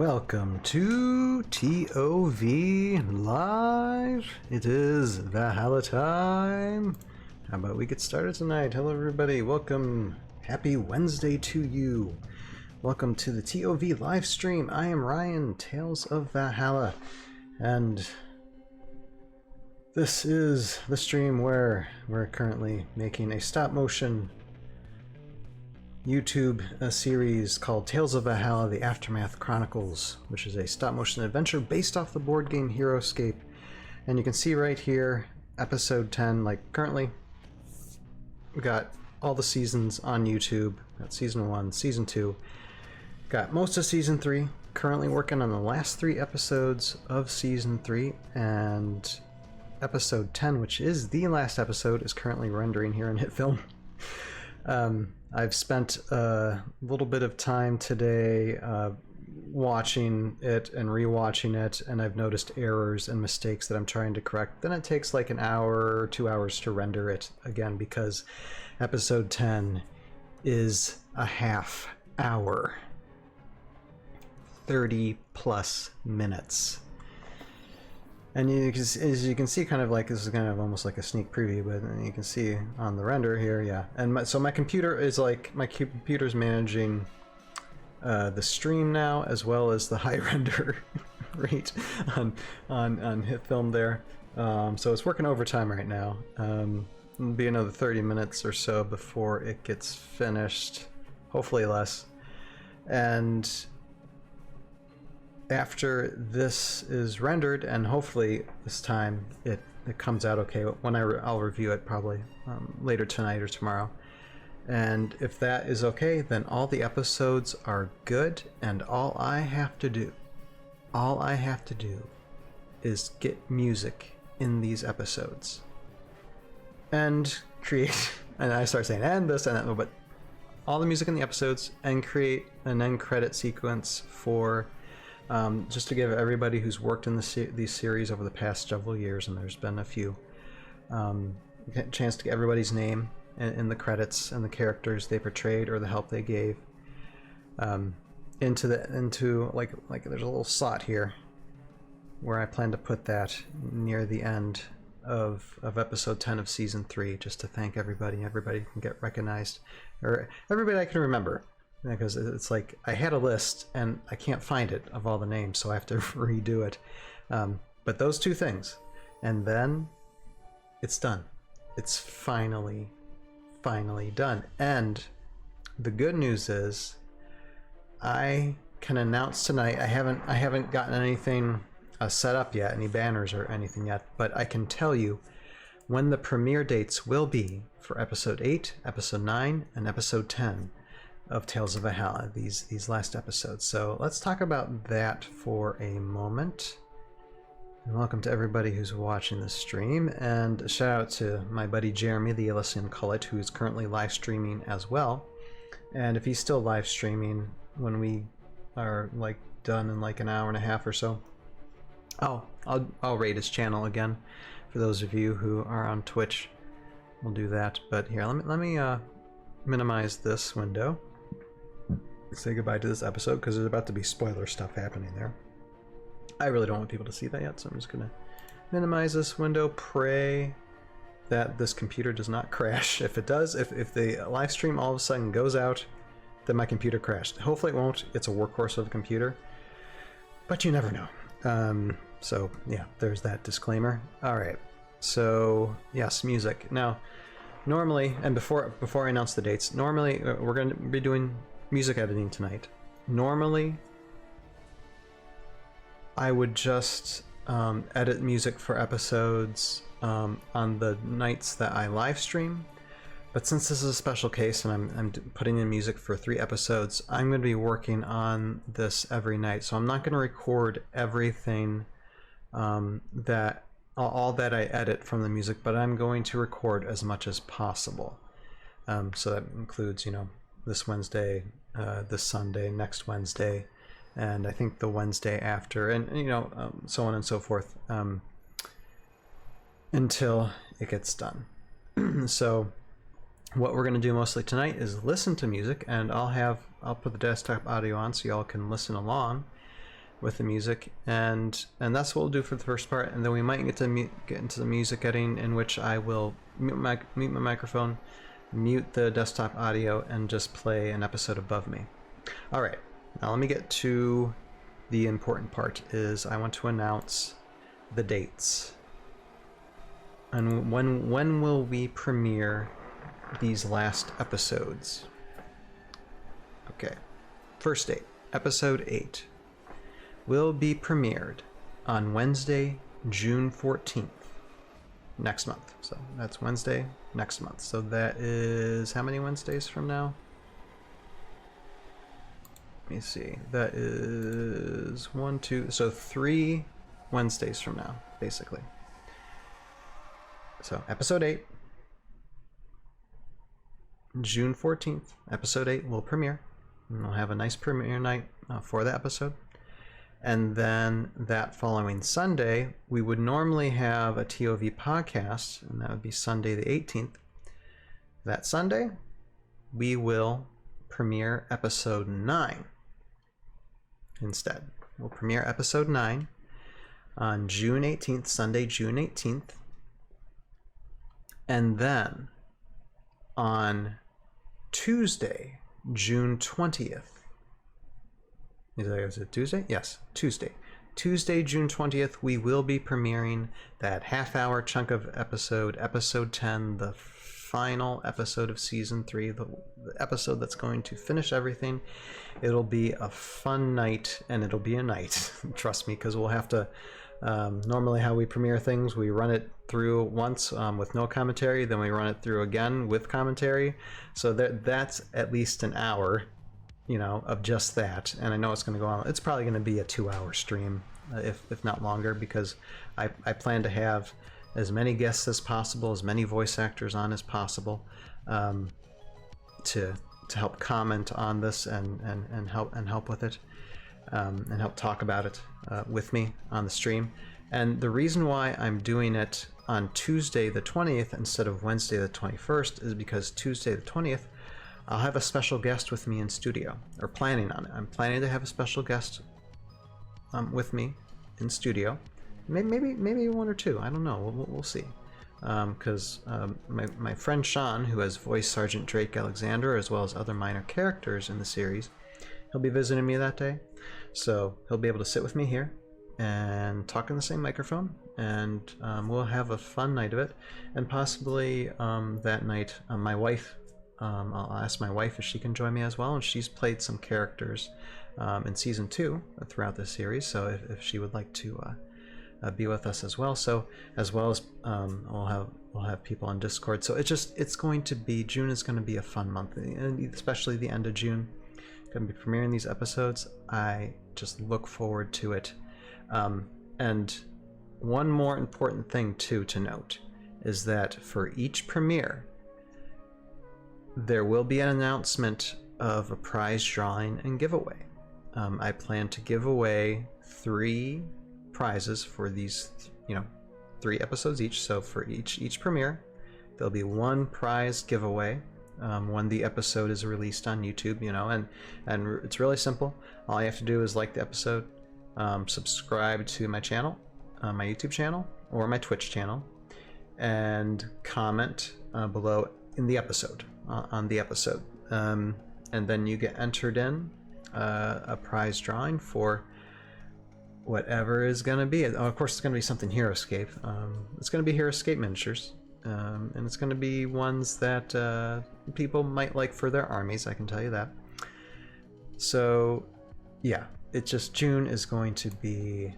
Welcome to ToV Live. It is Valhalla time. How about we get started tonight? Hello everybody, welcome. Happy Wednesday to you. Welcome to the ToV live stream. I am Ryan, Tales of Valhalla. And this is the stream where we're currently making a stop motion YouTube series called Tales of Valhalla, the Aftermath Chronicles, which is a stop-motion adventure based off the board game Heroscape. And you can see right here, episode 10, like currently, we got all the seasons on YouTube. Got season 1, season 2, got most of season 3, currently working on the last 3 episodes of season 3, and episode 10, which is the last episode, is currently rendering here in HitFilm. I've spent a little bit of time today watching it and rewatching it, and I've noticed errors and mistakes that I'm trying to correct. Then it takes like an hour or 2 hours to render it again, because episode 10 is a half hour, 30 plus minutes. And as you can see, kind of like, this is kind of almost like a sneak preview, but you can see on the render here, yeah. And so my computer is like, my computer's managing the stream now, as well as the high render rate on HitFilm there. So it's working overtime right now. It'll be another 30 minutes or so before it gets finished, hopefully less. And after this is rendered, and hopefully this time it comes out okay, when I'll review it probably later tonight or tomorrow. And if that is okay, then all the episodes are good, and all I have to do is get music in these episodes and create, and I start saying and this and that, but all the music in the episodes, and create an end credit sequence for just to give everybody who's worked in these series over the past several years, and there's been a few, a chance to get everybody's name in the credits and the characters they portrayed or the help they gave, into like there's a little slot here where I plan to put that near the end of episode 10 of season 3, just to thank everybody. Everybody can get recognized, or everybody I can remember. Because it's like I had a list and I can't find it of all the names, so I have to redo it. But those two things, and then it's done. It's finally done. And the good news is, I can announce tonight. I haven't gotten anything set up yet, any banners or anything yet, but I can tell you when the premiere dates will be for episode 8, episode 9, and episode 10. Of Tales of Valhalla, these last episodes. So let's talk about that for a moment. And welcome to everybody who's watching the stream, and a shout out to my buddy Jeremy, the Elysian Cullet, who is currently live streaming as well. And if he's still live streaming when we are like done in like an hour and a half or so, I'll rate his channel again. For those of you who are on Twitch, we'll do that. But here, let me minimize this window. Say goodbye to this episode, because there's about to be spoiler stuff happening there. I really don't want people to see that yet, so I'm just gonna minimize this window. Pray that this computer does not crash. If it does, if the live stream all of a sudden goes out, then my computer crashed. Hopefully it won't. It's a workhorse of a computer, but you never know. So yeah, there's that disclaimer. All right, so yes, music. Now normally, and before I announce the dates, normally we're going to be doing music editing tonight. Normally I would just edit music for episodes on the nights that I live stream, but since this is a special case and I'm putting in music for 3 episodes, I'm going to be working on this every night. So I'm not going to record everything that all that I edit from the music, but I'm going to record as much as possible. So that includes, you know, this Wednesday, this Sunday, next Wednesday, and I think the Wednesday after, and you know, so on and so forth, until it gets done. So what we're going to do mostly tonight is listen to music, and I'll put the desktop audio on so y'all can listen along. with the music, and that's what we'll do for the first part, and then we might get into the music editing, in which I will mute my microphone, mute the desktop audio, and just play an episode above me. All right, now let me get to the important part. Is I want to announce the dates, and when will we premiere these last episodes. Okay, first date, episode 8 will be premiered on Wednesday, June 14th, next month. So that's Wednesday next month. So that is how many Wednesdays from now? Let me see. That is 1, 2, so 3 Wednesdays from now, basically. So episode 8, June 14th, episode 8 will premiere. And we'll have a nice premiere night for the episode. And then that following Sunday, we would normally have a ToV podcast, and that would be Sunday the 18th. That Sunday, we will premiere episode 9 instead. We'll premiere episode 9 on June 18th, Sunday, June 18th. And then on Tuesday, June 20th. Is it Tuesday? Yes, Tuesday. Tuesday, June 20th, we will be premiering that half-hour chunk of episode 10, the final episode of Season 3, the episode that's going to finish everything. It'll be a fun night, and it'll be a night, trust me, because we'll have to... normally how we premiere things, we run it through once with no commentary, then we run it through again with commentary. So that's at least an hour, you know, of just that. And I know it's going to go on. It's probably going to be a 2-hour stream, if not longer, because I plan to have as many guests as possible, as many voice actors on as possible, to help comment on this and help with it. And help talk about it with me on the stream. And the reason why I'm doing it on Tuesday the 20th instead of Wednesday the 21st is because Tuesday the 20th, I'll have a special guest with me in studio, or planning on it. I'm planning to have a special guest with me in studio. Maybe 1 or 2. I don't know. We'll see. Because my friend Sean, who has voiced Sergeant Drake Alexander as well as other minor characters in the series, he'll be visiting me that day. So he'll be able to sit with me here and talk in the same microphone, and we'll have a fun night of it. And possibly that night, my wife, I'll ask my wife if she can join me as well, and she's played some characters in Season 2 throughout this series, so if she would like to be with us as well. So as well as we'll have people on Discord. So it's going to be, June is going to be a fun month, and especially the end of June. Going to be premiering these episodes. I just look forward to it. And one more important thing too to note is that for each premiere, there will be an announcement of a prize drawing and giveaway. I plan to give away 3 prizes for these, 3 episodes each. So for each premiere, there'll be 1 prize giveaway. When the episode is released on YouTube, and it's really simple. All you have to do is like the episode, subscribe to my channel, my YouTube channel or my Twitch channel, and comment below in the episode, on the episode, and then you get entered in a prize drawing for whatever is going to be. Of course, it's going to be something Heroscape. It's going to be Heroscape miniatures. And it's going to be ones that people might like for their armies, I can tell you that. So, yeah, June is going to be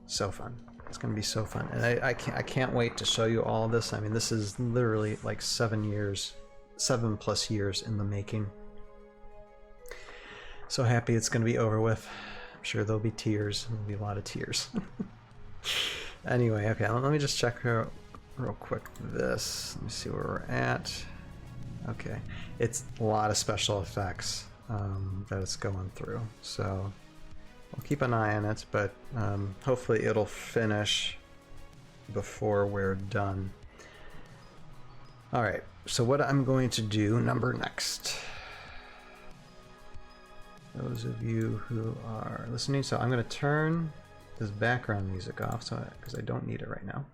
so fun. It's going to be so fun, and I can't wait to show you all of this. I mean, this is literally like 7+ years in the making. So happy it's going to be over with. I'm sure there'll be tears. There'll be a lot of tears. Anyway, okay, let me just check her real quick this. Let me see where we're at. Okay, it's a lot of special effects that it's going through, so we'll keep an eye on it, but hopefully it'll finish before we're done. Alright, so what I'm going to do next those of you who are listening. So I'm going to turn this background music off, so because I don't need it right now.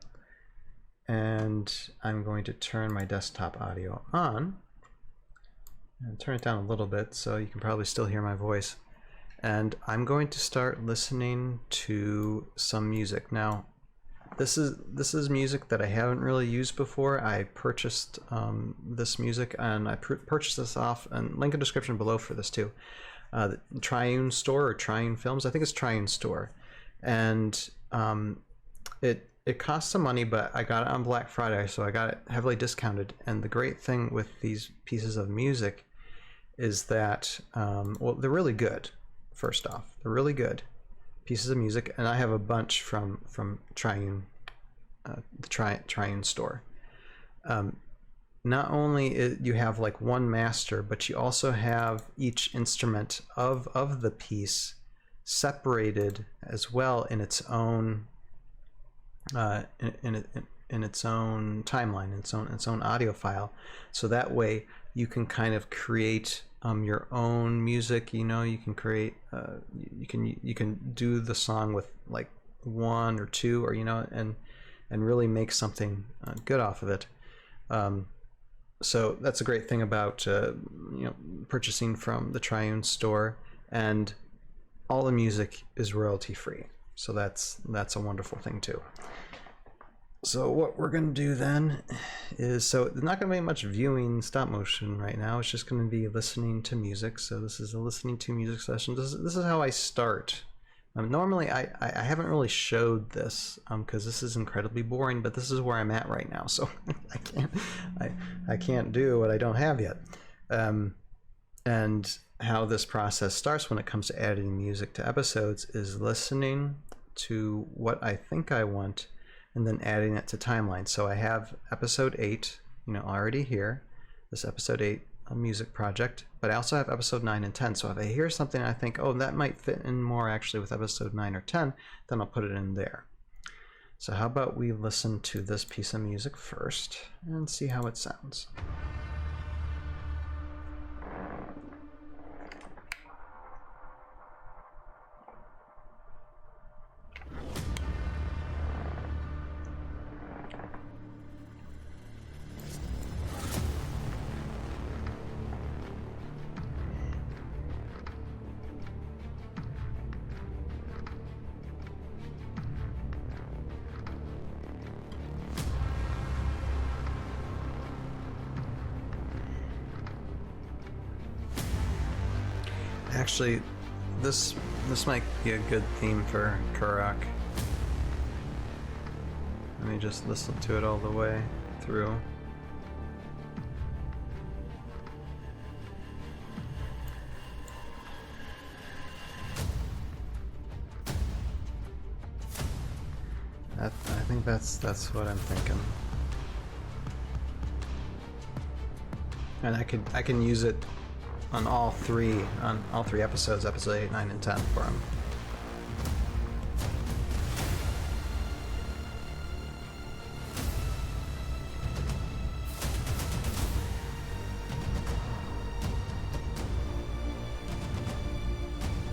And I'm going to turn my desktop audio on and turn it down a little bit so you can probably still hear my voice. And I'm going to start listening to some music. Now, this is music that I haven't really used before. I purchased this music, and I purchased this off, and link in description below for this too. The Triune Store or Triune Films. I think it's Triune Store, and it cost some money, but I got it on Black Friday, so I got it heavily discounted. And the great thing with these pieces of music is that well, they're really good. First off, they're really good pieces of music, and I have a bunch from Triune, the Triune Store. Not only you have like one master, but you also have each instrument of the piece separated as well in its own in its own timeline, its own audio file. So that way you can kind of create your own music. You know, you can create you can do the song with like one or two, or you know, and really make something good off of it. So that's a great thing about you know, purchasing from the Triune Store, and all the music is royalty free. So that's a wonderful thing too. So what we're going to do then is, so there's not going to be much viewing stop motion right now. It's just going to be listening to music. So this is a listening to music session. This is how I start. Normally I haven't really showed this because this is incredibly boring, but this is where I'm at right now. So I can't do what I don't have yet. And how this process starts when it comes to adding music to episodes is listening to what I think I want, and then adding it to timeline. So I have episode 8, you know, already here, this episode 8 music project, but I also have episode 9 and 10. So if I hear something I think, oh, that might fit in more actually with episode 9 or 10, then I'll put it in there. So how about we listen to this piece of music first and see how it sounds. Actually, this might be a good theme for Karak. Let me just listen to it all the way through. I think that's what I'm thinking. And I can use it on all three episodes, episode 8, 9, and 10 for him.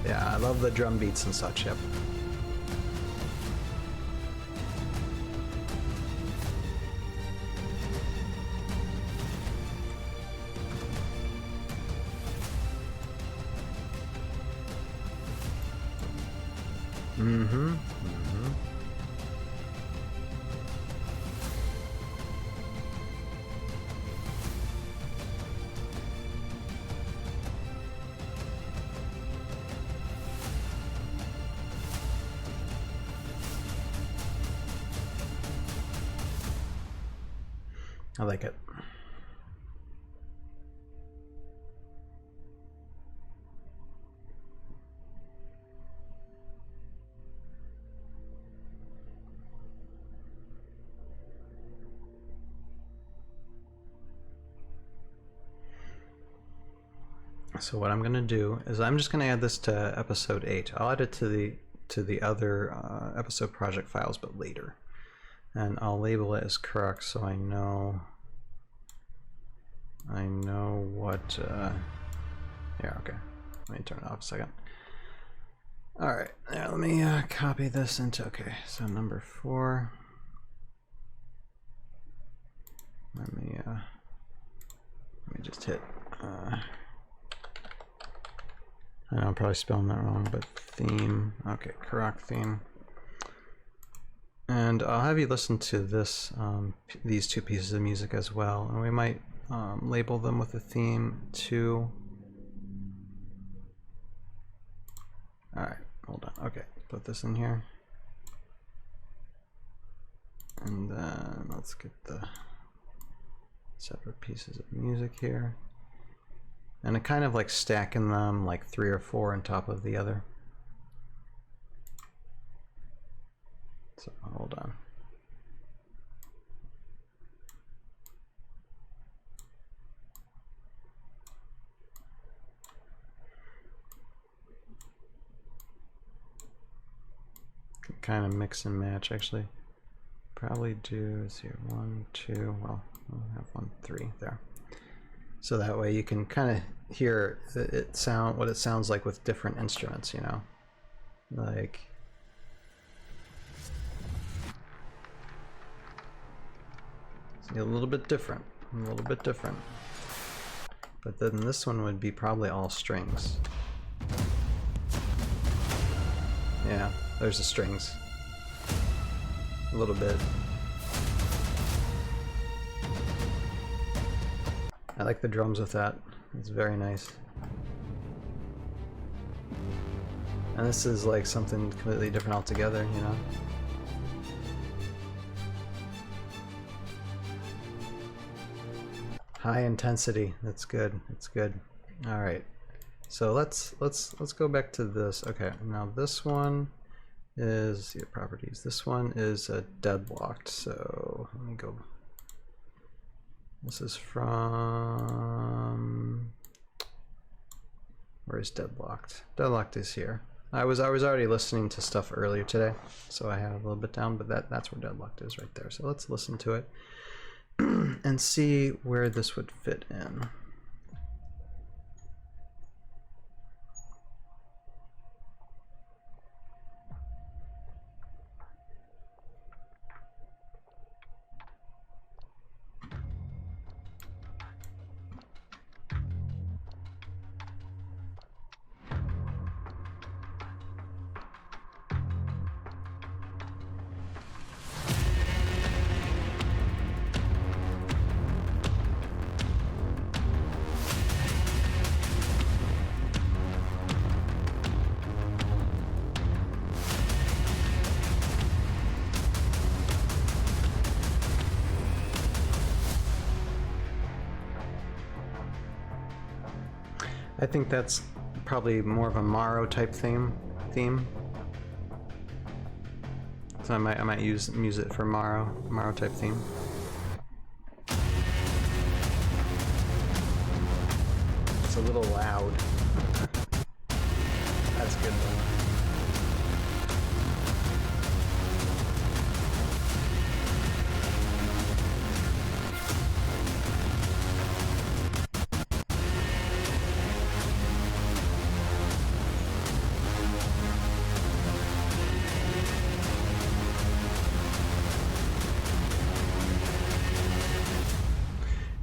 Yeah, I love the drum beats and such, yep. I like it. So what I'm going to do is I'm just going to add this to episode 8. I'll add it to the other episode project files, but later. And I'll label it as correct so I know what yeah, okay. let me turn it off a second. All right, now let me copy this into, okay, so number 4. Let me just hit, I know I'm probably spelling that wrong, but theme, okay, Karak theme. And I'll have you listen to this, these 2 pieces of music as well, and we might label them with a theme too. All right, hold on. Okay, put this in here, and then let's get the separate pieces of music here, and I kind of like stacking them like 3 or 4 on top of the other. So hold on. Can kind of mix and match actually. Probably do, let's see, 1, 2, well, we'll have 1, 3 there. So that way you can kind of hear what it sounds like with different instruments, you know, like. A little bit different, but then this one would be probably all strings. Yeah, there's the strings. A little bit. I like the drums with that. It's very nice. And this is like something completely different altogether, you know? High intensity. That's good. That's good. All right. So let's go back to this. Okay. Now this one is the properties. This one is deadlocked. So let me go. This is from. Where is deadlocked? Deadlocked is here. I was already listening to stuff earlier today, so I had a little bit down, but that's where deadlocked is right there. So let's listen to it and see where this would fit in. I think that's probably more of a Morrow type theme. So I might use it for Morrow type theme. It's a little loud. That's good though.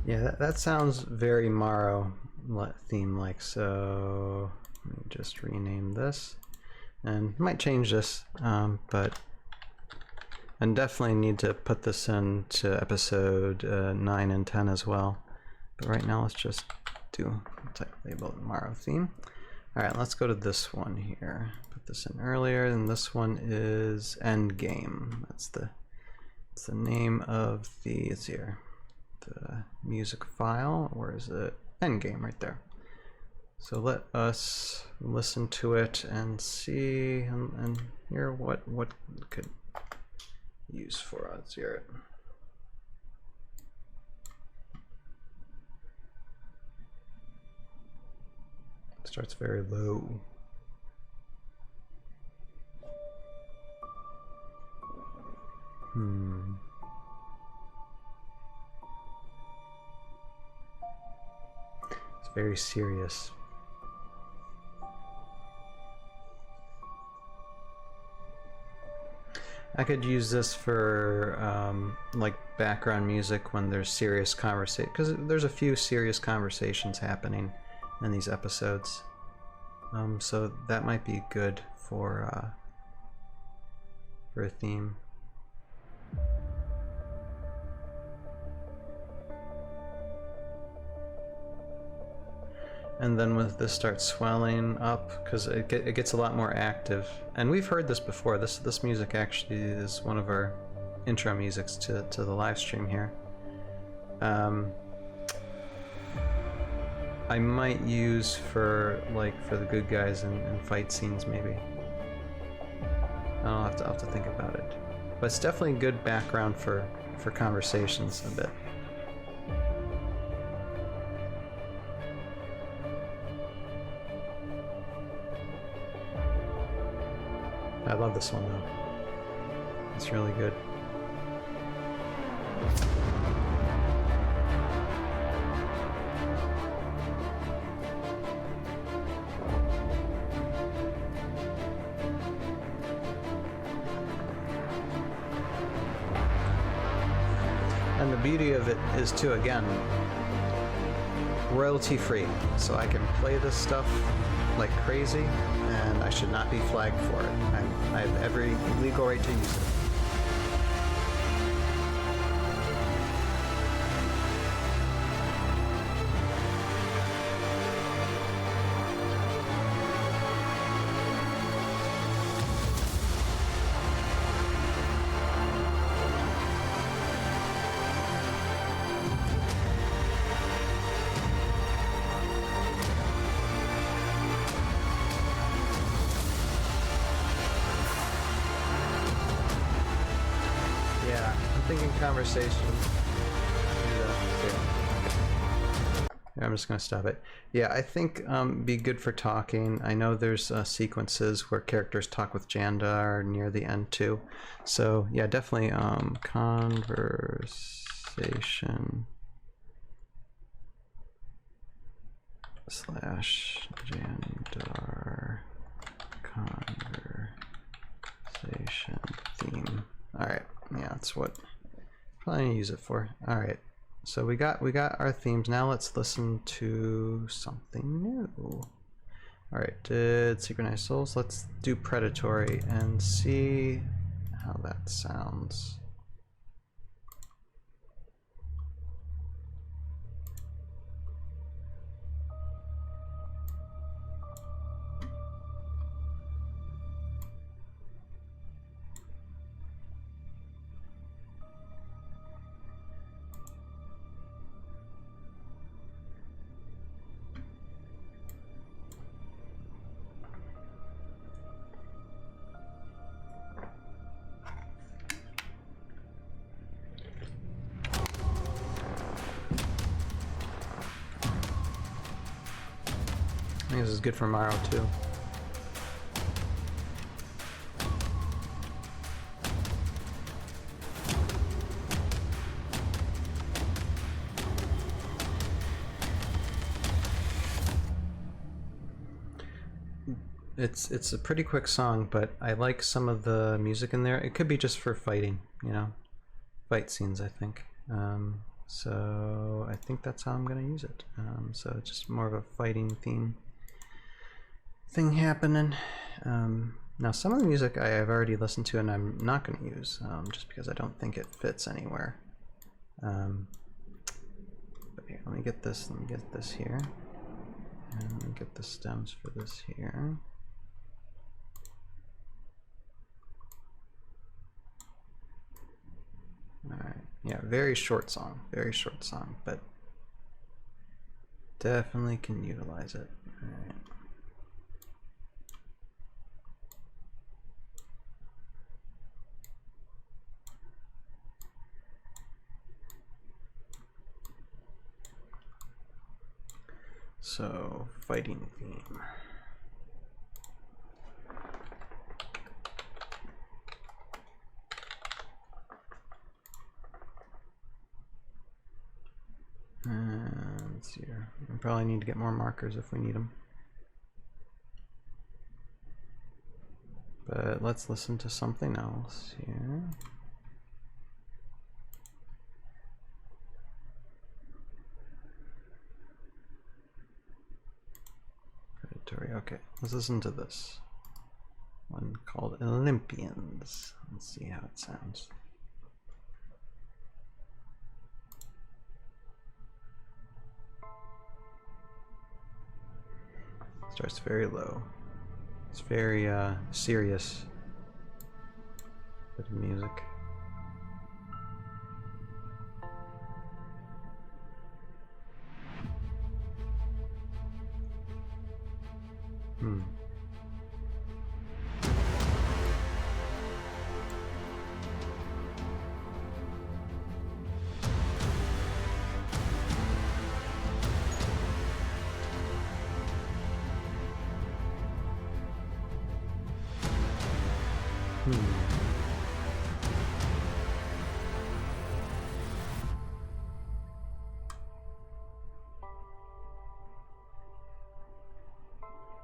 Yeah, that sounds very Morrow theme like, so let me just rename this and might change this, but I definitely need to put this into episode 9 and 10 as well. But right now let's just do type label Morrow theme. All right, let's go to this one here. Put this in earlier, and this one is Endgame. It's the name of the, it's here. The music file, where is it? Endgame right there. So let us listen to it and see and hear what it could use for us. Hear it. It starts very low. Very serious. I could use this for like background music when there's serious conversation, because there's a few serious conversations happening in these episodes. So that might be good for a theme. And then when this starts swelling up, because it gets a lot more active, and we've heard this before. This music actually is one of our intro musics to the live stream here. I might use for the good guys and fight scenes maybe. I'll have to think about it, but it's definitely good background for conversations a bit. I love this one though. It's really good. And the beauty of it is too, again, royalty free. So I can play this stuff like crazy, and I should not be flagged for it. I have every legal right to use it. Conversation. I'm just gonna stop it. Yeah, I think be good for talking. I know there's sequences where characters talk with Jandar near the end too. So yeah, definitely conversation / Jandar conversation theme. All right, yeah, that's what probably gonna use it for. All right, so we got our themes. Now let's listen to something new. All right, did Synchronized Souls. Let's do Predatory and see how that sounds. I think this is good for Maro too. It's a pretty quick song, but I like some of the music in there. It could be just for fighting, you know, fight scenes, I think. So I think that's how I'm gonna use it. So it's just more of a fighting theme thing happening. Now some of the music I have already listened to and I'm not going to use just because I don't think it fits anywhere. But here, let me get this here, and let me get the stems for this here. All right, yeah, very short song, but definitely can utilize it. All right. So, fighting theme. Let's see here. We probably need to get more markers if we need them. But But let's listen to something else here. Predatory, okay. Let's listen to this one called Olympians. Let's see how it sounds. Starts very low. It's very serious bit of music.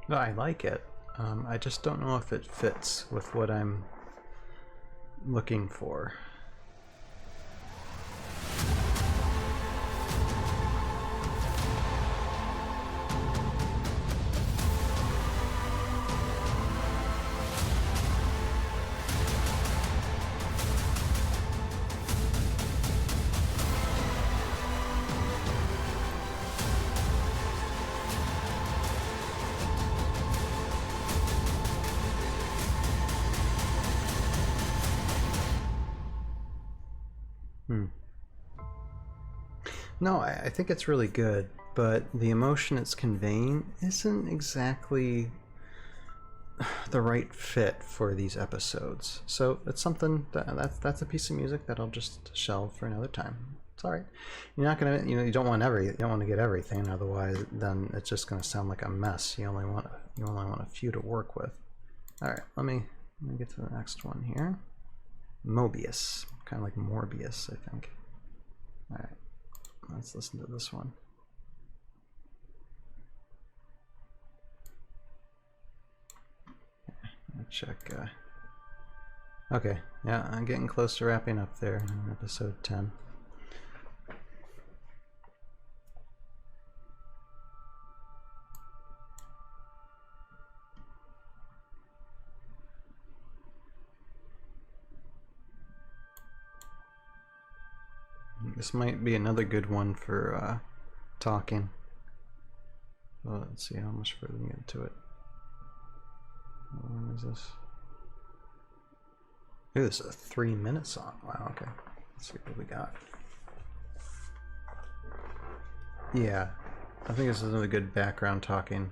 No, I like it. I just don't know if it fits with what I'm looking for. No, I think it's really good, but the emotion it's conveying isn't exactly the right fit for these episodes. So it's something that's a piece of music that I'll just shelve for another time. It's all right. You're not gonna, you don't want to get everything. Otherwise, then it's just gonna sound like a mess. You only want a few to work with. All right, let me get to the next one here. Mobius, kind of like Morbius, I think. All right. Let's listen to this one. Check. Okay, yeah, I'm getting close to wrapping up there in episode 10. This might be another good one for talking. Well, let's see how much further we get into it. When is this? Ooh, this is a 3-minute song. Wow, okay. Let's see what we got. Yeah, I think this is another good background talking.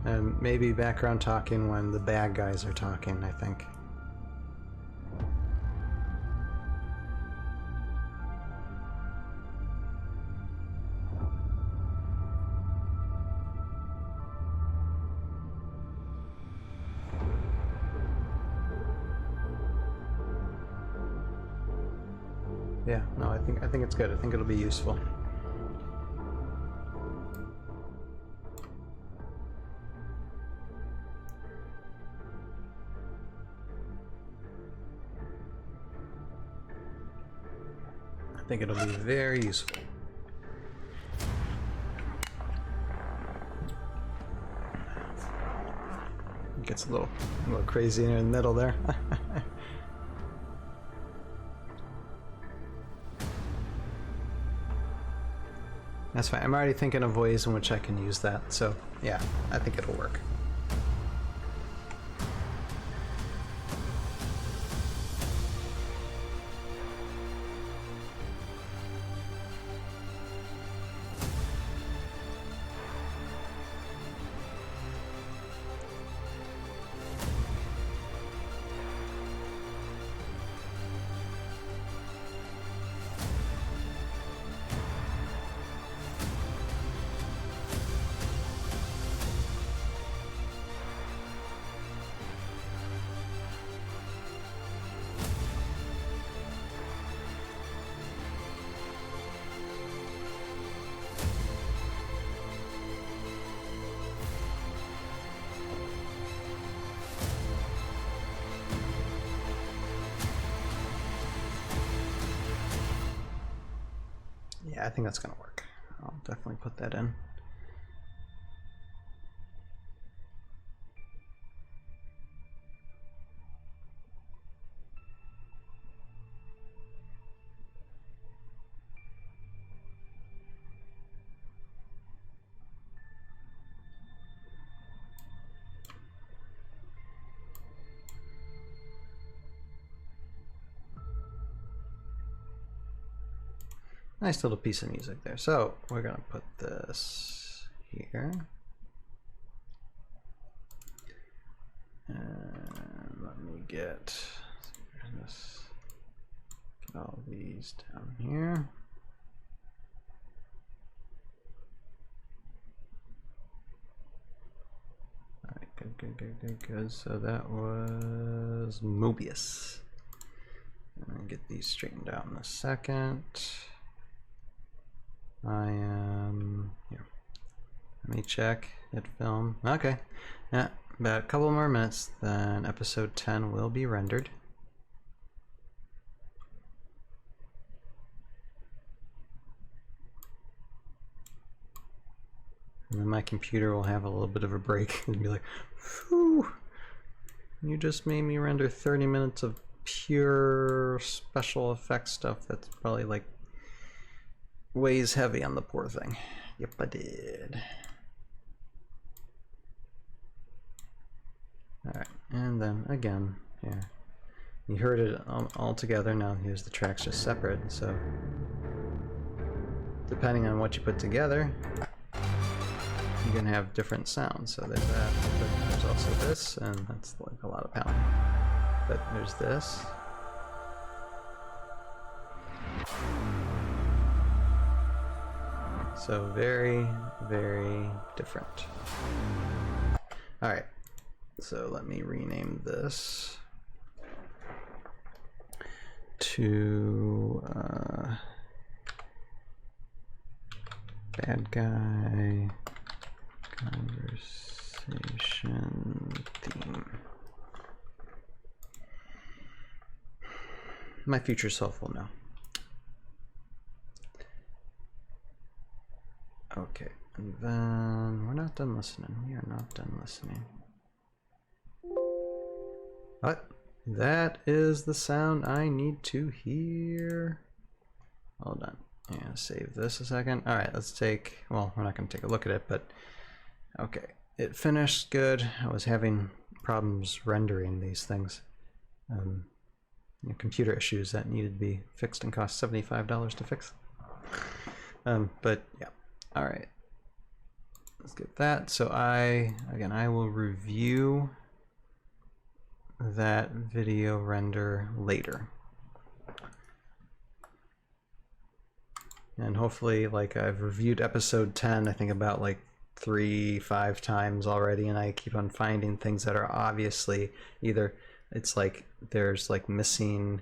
And maybe background talking when the bad guys are talking, I think. Yeah, no, I think it's good. I think it'll be useful. I think it'll be very useful. It gets a little crazy in the middle there. That's fine. I'm already thinking of ways in which I can use that, so yeah, I think it'll work. Yeah, I think that's gonna work. I'll definitely put that in. Nice little piece of music there. So we're gonna put this here. And let me get this, get all these down here. All right, good. So that was Mobius. I'm gonna get these straightened out in a second. I am here. Let me check hit film. Okay, yeah, about a couple more minutes, then episode 10 will be rendered. And then my computer will have a little bit of a break and be like, whew, you just made me render 30 minutes of pure special effects stuff that's probably like weighs heavy on the poor thing. Yep, I did. Alright, and then again, here. You heard it all together, now here's the tracks just separate, so depending on what you put together, you can have different sounds. So there's that, but there's also this, and that's like a lot of pounding. But there's this. So very, very different. Alright, so let me rename this to bad guy conversation theme. My future self will know. Okay, and then we're not done listening. We are not done listening. What? That is the sound I need to hear. Hold on. Yeah, save this a second. Alright, let's take, well, we're not going to take a look at it, but okay. It finished good. I was having problems rendering these things. Computer issues that needed to be fixed and cost $75 to fix. But yeah. Alright. Let's get that. So I will review that video render later. And hopefully, like, I've reviewed episode 10, I think about like 3-5 times already, and I keep on finding things that are obviously either it's like there's like missing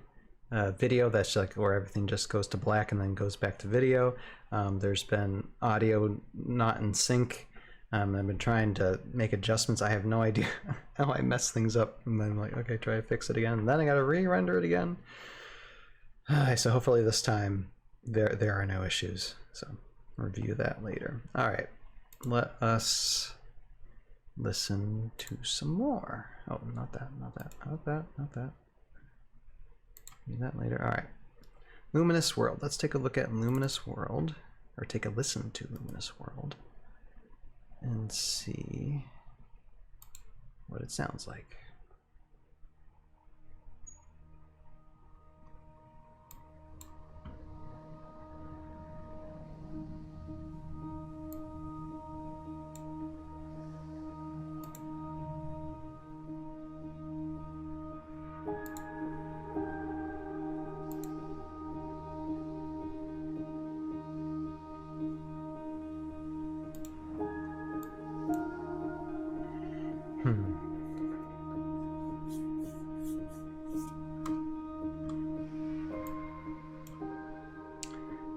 video that's like where everything just goes to black and then goes back to video. There's been audio not in sync. I've been trying to make adjustments. I have no idea how I mess things up, and then like, okay, try to fix it again, and then I gotta re-render it again. So hopefully this time there are no issues. So review that later. All right, let us listen to some more. Oh, not that. Do that later. All right, Luminous World. Let's take a look at Luminous World, or take a listen to Luminous World, and see what it sounds like.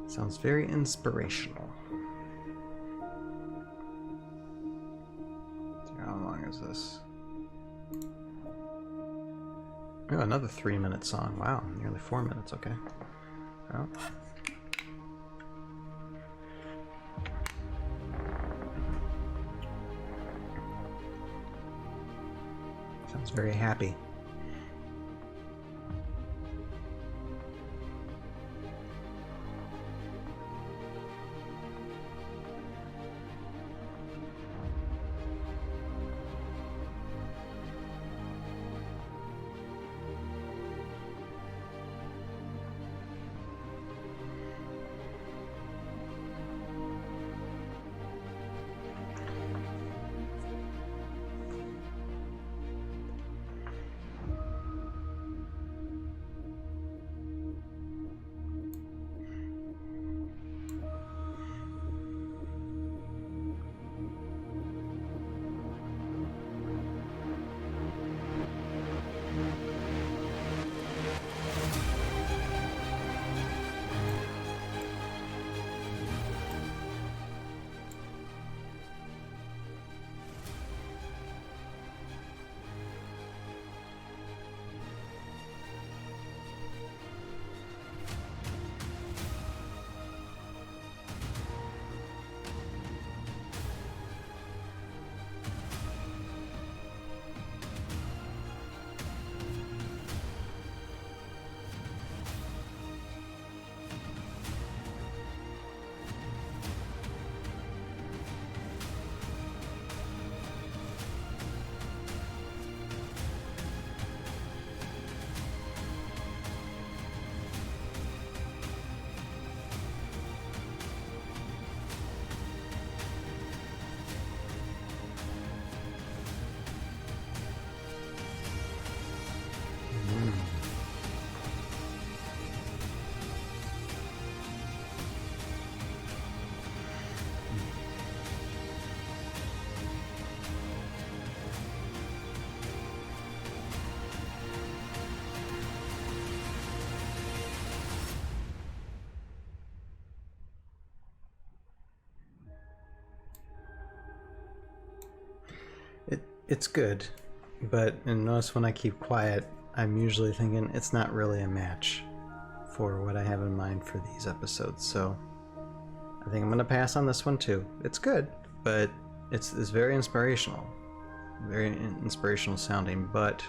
Sounds very inspirational. How long is this? Oh, another 3-minute song. Wow, nearly 4 minutes. Okay. Well, I was very happy. It's good, but and notice when I keep quiet, I'm usually thinking it's not really a match for what I have in mind for these episodes. So I think I'm gonna pass on this one too. It's good, but it's very inspirational, sounding, but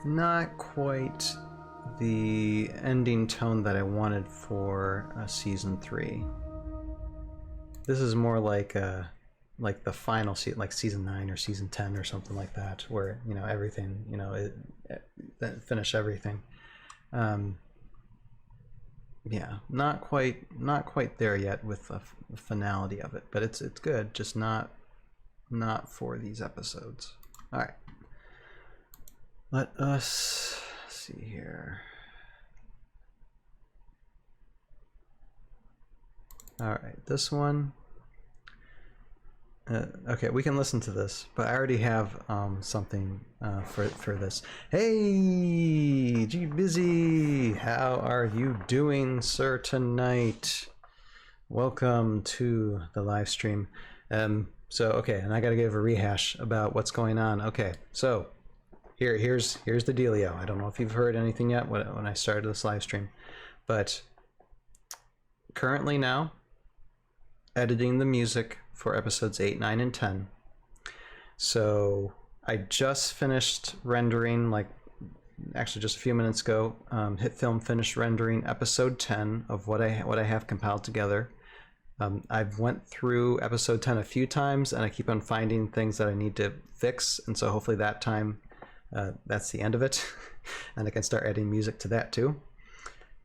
not quite the ending tone that I wanted for season 3. This is more like the final season, like season 9 or season 10 or something like that, where everything, finish everything. Yeah, not quite there yet with the finality of it, but it's good, just not for these episodes. All right, let us see here. All right, this one. Okay, we can listen to this, but I already have something for this. Hey, G Busy, how are you doing, sir, tonight? Welcome to the live stream. Okay, and I got to give a rehash about what's going on. Okay, so here's the dealio. I don't know if you've heard anything yet when I started this live stream, but currently now editing the music for episodes 8, 9, and 10. So I just finished rendering, like actually just a few minutes ago. HitFilm finished rendering episode 10 of what I have compiled together. I've went through episode 10 a few times, and I keep on finding things that I need to fix, and so hopefully that time that's the end of it, and I can start adding music to that too.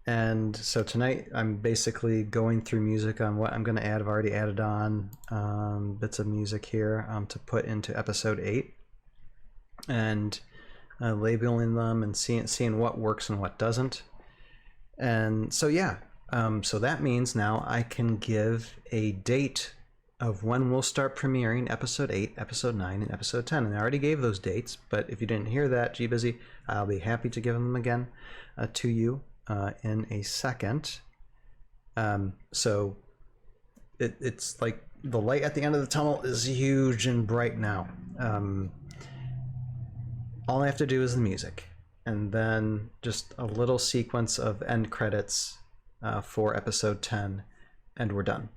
And so tonight I'm basically going through music on what I'm going to add. I've already added on bits of music here to put into episode 8, and labeling them and seeing what works and what doesn't. And so yeah, so that means now I can give a date of when we'll start premiering episode 8, episode 9, and episode 10. And I already gave those dates, but if you didn't hear that, G-Busy, I'll be happy to give them again to you in a second. So it's like the light at the end of the tunnel is huge and bright now. All I have to do is the music, and then just a little sequence of end credits for episode 10, and we're done.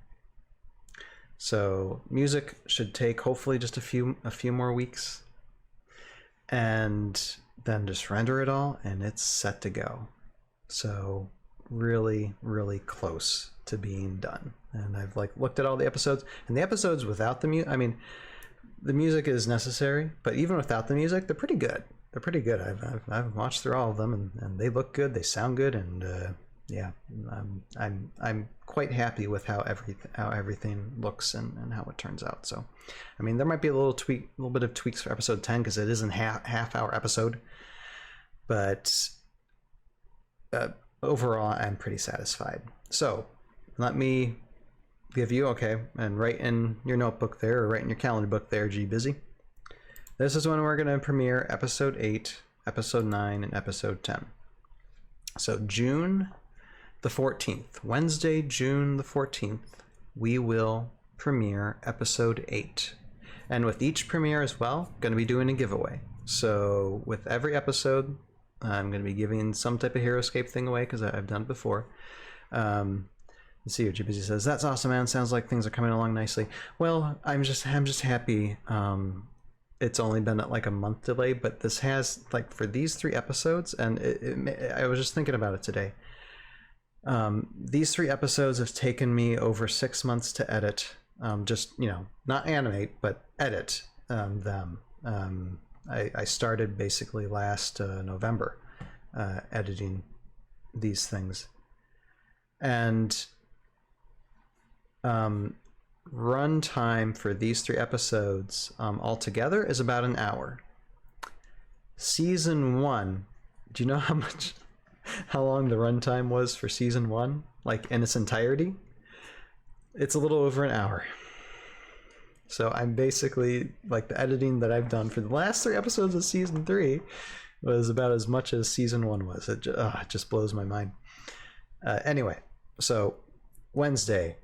So music should take hopefully just a few more weeks. and then just render it all, and it's set to go. So really, really close to being done. And I've like looked at all the episodes, and the episodes without the music, I mean, the music is necessary, but even without the music, they're pretty good. They're pretty good. I've watched through all of them, and they look good. They sound good, and yeah, I'm quite happy with how everything looks and how it turns out. So, I mean, there might be a little bit of tweaks for episode 10 because it isn't half-hour episode, but overall, I'm pretty satisfied. So, let me give you, okay, and write in your notebook there, or write in your calendar book there, G Busy. This is when we're going to premiere episode 8, episode 9, and episode 10. So June the 14th, Wednesday, June the 14th, we will premiere episode 8. And with each premiere as well, going to be doing a giveaway. So with every episode, I'm going to be giving some type of Heroscape thing away because I've done it before. Let's see what G Busy says. That's awesome, man. Sounds like things are coming along nicely. Well, I'm just happy. It's only been at like a month delay, but this has, like, for these 3 episodes, and I was just thinking about it today. These 3 episodes have taken me over 6 months to edit. Just, you know, not animate, but edit them. I started basically last November editing these things. And run time for these 3 episodes altogether is about an hour. Season 1, do you know how long the runtime was for season 1, like in its entirety? It's a little over an hour. So I'm basically, like, the editing that I've done for the last 3 episodes of season 3 was about as much as season 1 was. It just blows my mind. Anyway, so Wednesday,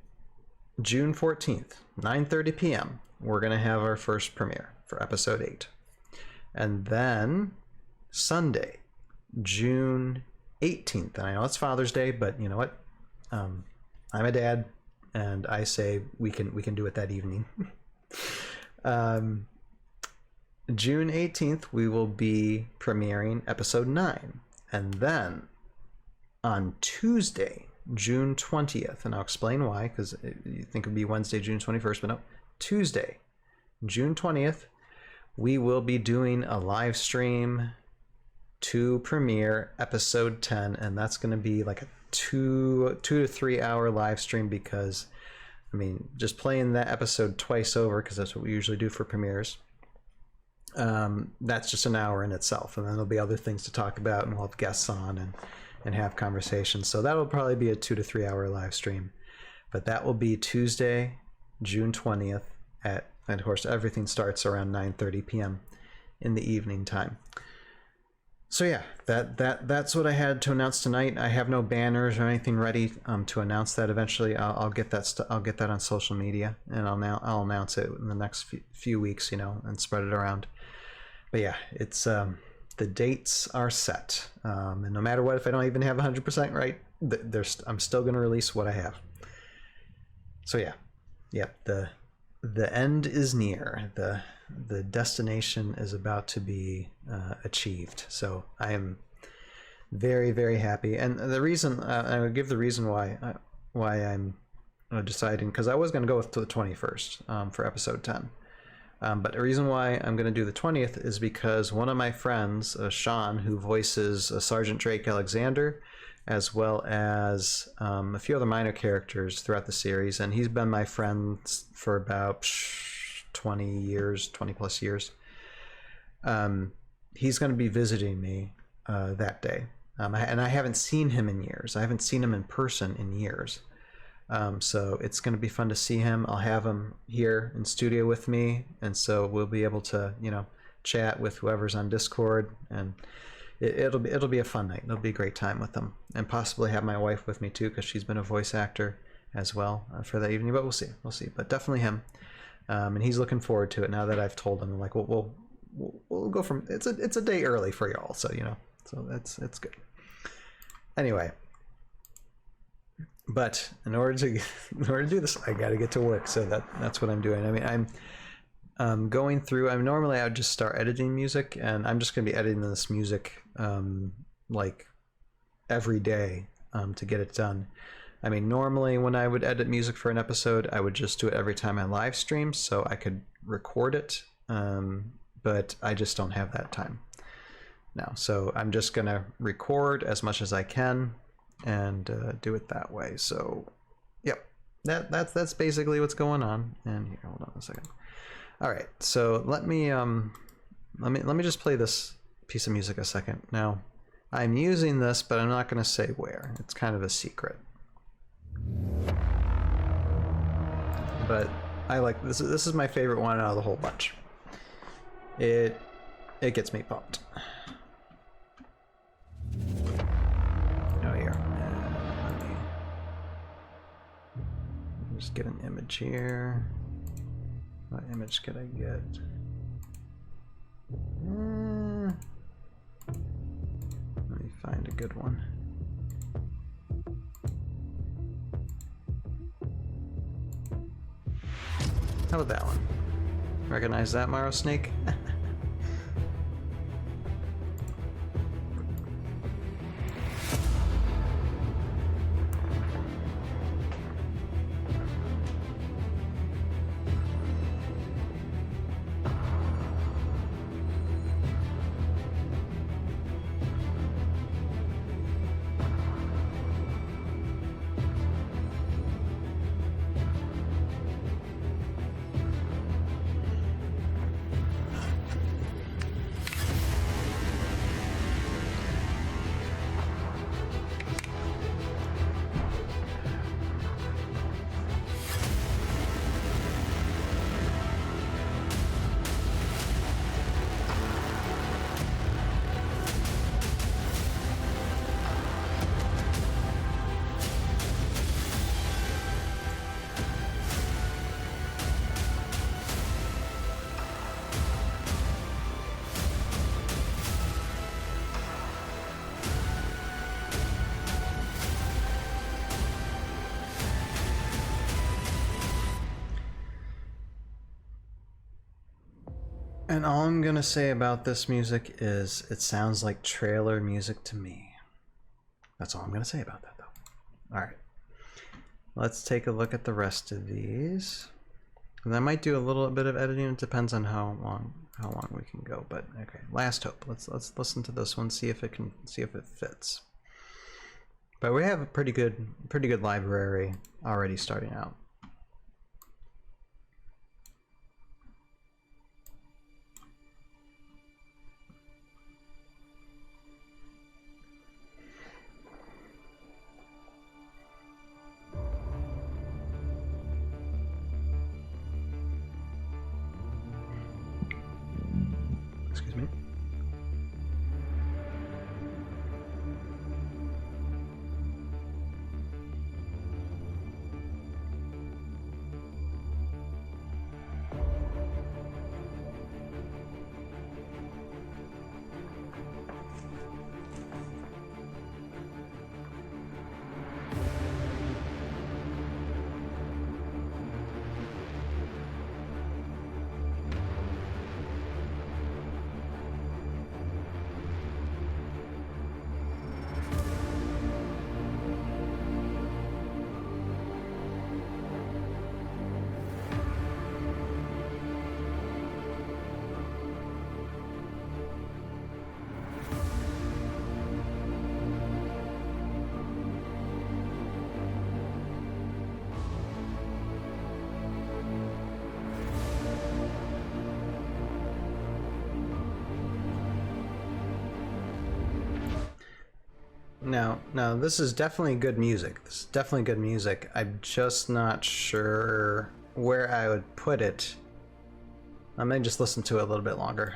June 14th, 9:30 p.m., we're going to have our first premiere for episode 8. And then Sunday, June 18th, and I know it's Father's Day, but you know what? I'm a dad, and I say we can do it that evening. June 18th, we will be premiering episode 9. And then on Tuesday, June 20th, and I'll explain why, because you think it would be Wednesday, June 21st, but no, Tuesday, June 20th, we will be doing a live stream to premiere episode 10, and that's going to be like a 2 to 3 hour live stream, because, I mean, just playing that episode twice over, because that's what we usually do for premieres, that's just an hour in itself, and then there'll be other things to talk about, and we'll have guests on and have conversations. So that'll probably be a 2 to 3 hour live stream. But that will be Tuesday, June 20th and of course everything starts around 9:30 p.m. in the evening time. So yeah, that's what I had to announce tonight. I have no banners or anything ready to announce that. Eventually I'll get that I'll get that on social media, and I'll announce it in the next few weeks, you know, and spread it around. But yeah, it's the dates are set, and no matter what, if I don't even have 100% right, I'm still going to release what I have. So yeah, the end is near. The destination is about to be achieved. So I am very, very happy. And the reason I would give the reason why I'm deciding, because I was going to go to the 21st for episode 10. But the reason why I'm going to do the 20th is because one of my friends, Sean, who voices Sergeant Drake Alexander, as well as a few other minor characters throughout the series, and he's been my friend for about 20 plus years. He's going to be visiting me that day, and I haven't seen him in years. I haven't seen him in person in years. So it's going to be fun to see him. I'll have him here in studio with me, and so we'll be able to, you know, chat with whoever's on Discord, and it'll be a fun night. It'll be a great time with them, and possibly have my wife with me too, because she's been a voice actor as well for that evening. But we'll see. But definitely him, and he's looking forward to it. Now that I've told him, I'm like, we'll go from it's a day early for y'all, so you know, so it's good. Anyway. But in order to do this, I got to get to work. So that's what I'm doing. I mean, going through, I mean, normally I would just start editing music, and I'm just going to be editing this music like every day to get it done. I mean, normally when I would edit music for an episode, I would just do it every time I live stream so I could record it, but I just don't have that time now. So I'm just going to record as much as I can and do it that way. So, yep, that's basically what's going on. And here, hold on a second. All right, so let me just play this piece of music a second. Now, I'm using this, but I'm not going to say where. It's kind of a secret. But I like this. This is my favorite one out of the whole bunch. It gets me pumped. Oh, here. Let me just get an image here. What image could I get? Let me find a good one. How about that one? Recognize that, Maro Snake? And all I'm gonna say about this music is it sounds like trailer music to me. That's all I'm gonna say about that, though. All right, let's take a look at the rest of these. And I might do a little bit of editing. It depends on how long we can go. But okay, Last Hope. Let's listen to this one. See if it fits. But we have a pretty good library already starting out. Excuse me. Now, this is definitely good music. This is definitely good music. I'm just not sure where I would put it. I may just listen to it a little bit longer.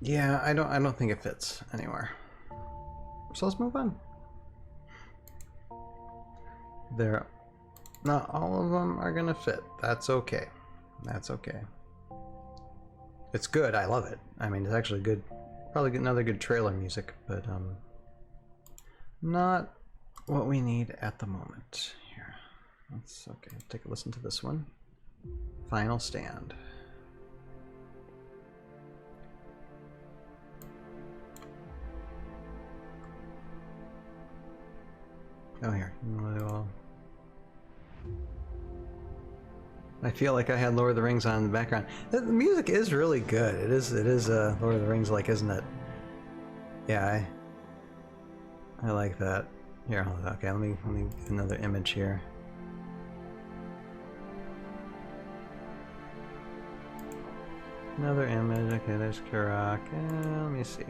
Yeah, I don't think it fits anywhere. So let's move on. There, not all of them are gonna fit. That's okay. That's okay. It's good. I love it. I mean, it's actually good. Probably another good trailer music, but not what we need at the moment. Here, let's okay. Take a listen to this one. Final Stand. Oh, here. I feel like I had Lord of the Rings on in the background. The music is really good. It is Lord of the Rings like, isn't it? Yeah, I like that. Here, hold on. Okay, let me get another image here. Another image. Okay, there's Karak. Let me see.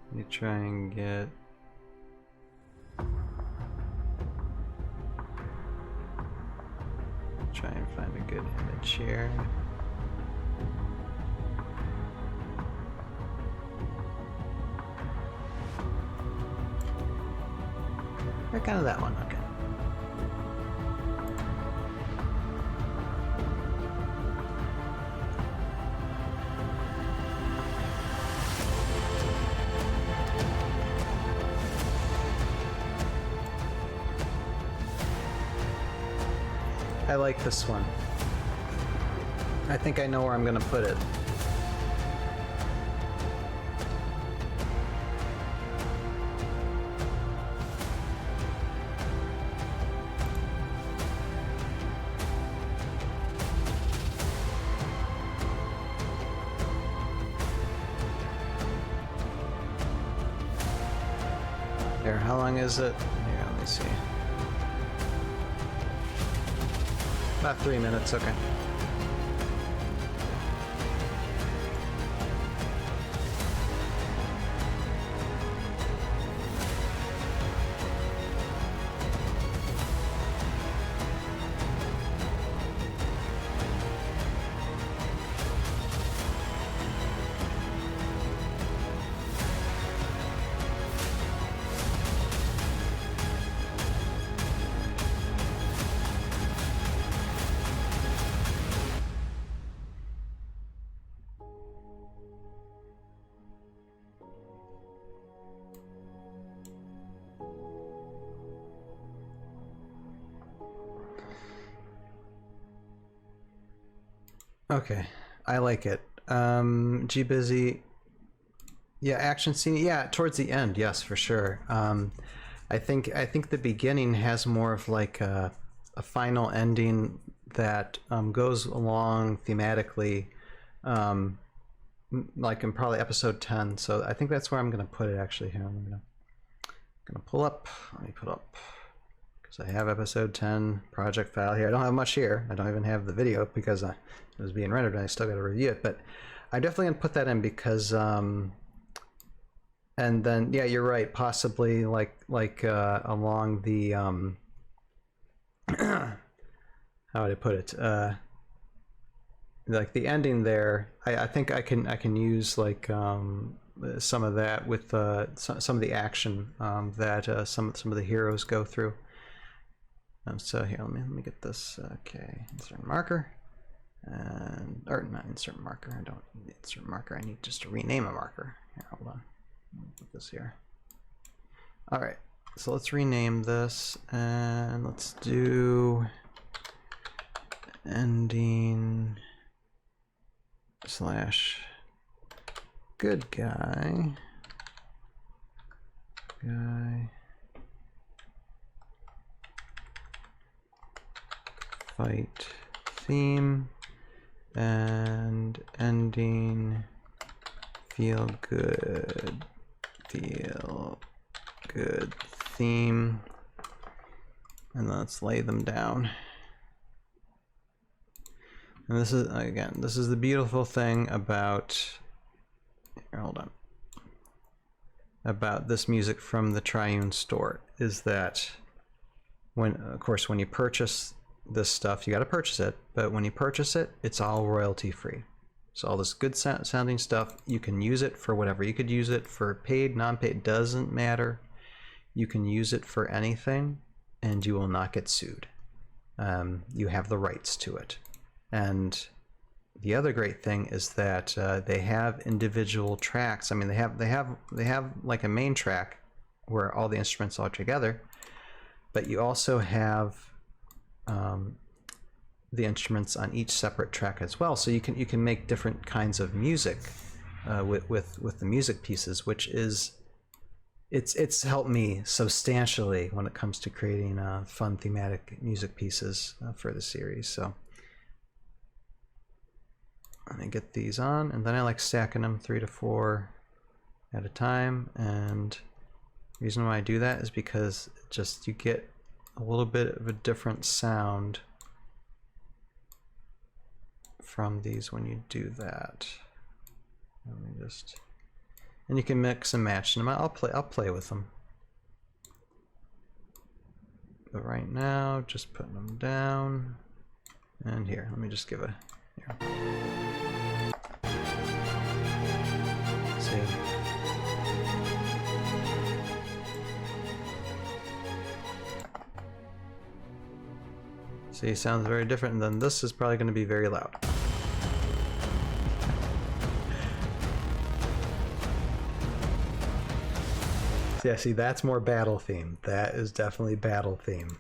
Let me try and get. Try and find a good image here. Yeah, kind of that one. Okay. I like this one. I think I know where I'm gonna put it. Here, how long is it? Here, let me see. About 3 minutes, okay. Okay, I like it. G Busy. Yeah, action scene. Yeah, towards the end, yes, for sure. I think the beginning has more of like a final ending that goes along thematically, like in probably episode 10. So I think that's where I'm gonna put it actually. Here, I'm gonna pull up. Let me put up. I have episode 10 project file here. I don't have much here. I don't even have the video because it was being rendered and I still got to review it. But I'm definitely going to put that in because, and then, yeah, you're right. Possibly like along the, how would I put it? Like the ending there, I think I can use like some of that with some of the action that some of the heroes go through. So here, let me get this. Okay, insert marker, or not insert marker. I don't need insert marker. I need just to rename a marker. Here, hold on. Let me put this here. All right, so let's rename this, and let's do ending / good guy. Fight theme and ending feel good theme, and let's lay them down. And this is, again, this is the beautiful thing about, here, hold on. about this music from the Triune store is that of course, when you purchase this stuff, you got to purchase it, but when you purchase it, it's all royalty free. So all this good sounding stuff, you can use it for whatever. You could use it for paid, non-paid, doesn't matter. You can use it for anything and you will not get sued. You have the rights to it. And the other great thing is that they have individual tracks. I mean, they have like a main track where all the instruments are together, but you also have the instruments on each separate track as well. So you can make different kinds of music with the music pieces, which is it's helped me substantially when it comes to creating fun thematic music pieces for the series. So let me get these on, and then I like stacking them 3 to 4 at a time. And the reason why I do that is because you get a little bit of a different sound from these when you do that. Let me just, and you can mix and match them. I'll play with them. But right now, just putting them down. And here, let me just give a here. See. See, sounds very different, and then this is probably going to be very loud. Yeah, see, that's more battle theme. That is definitely battle theme.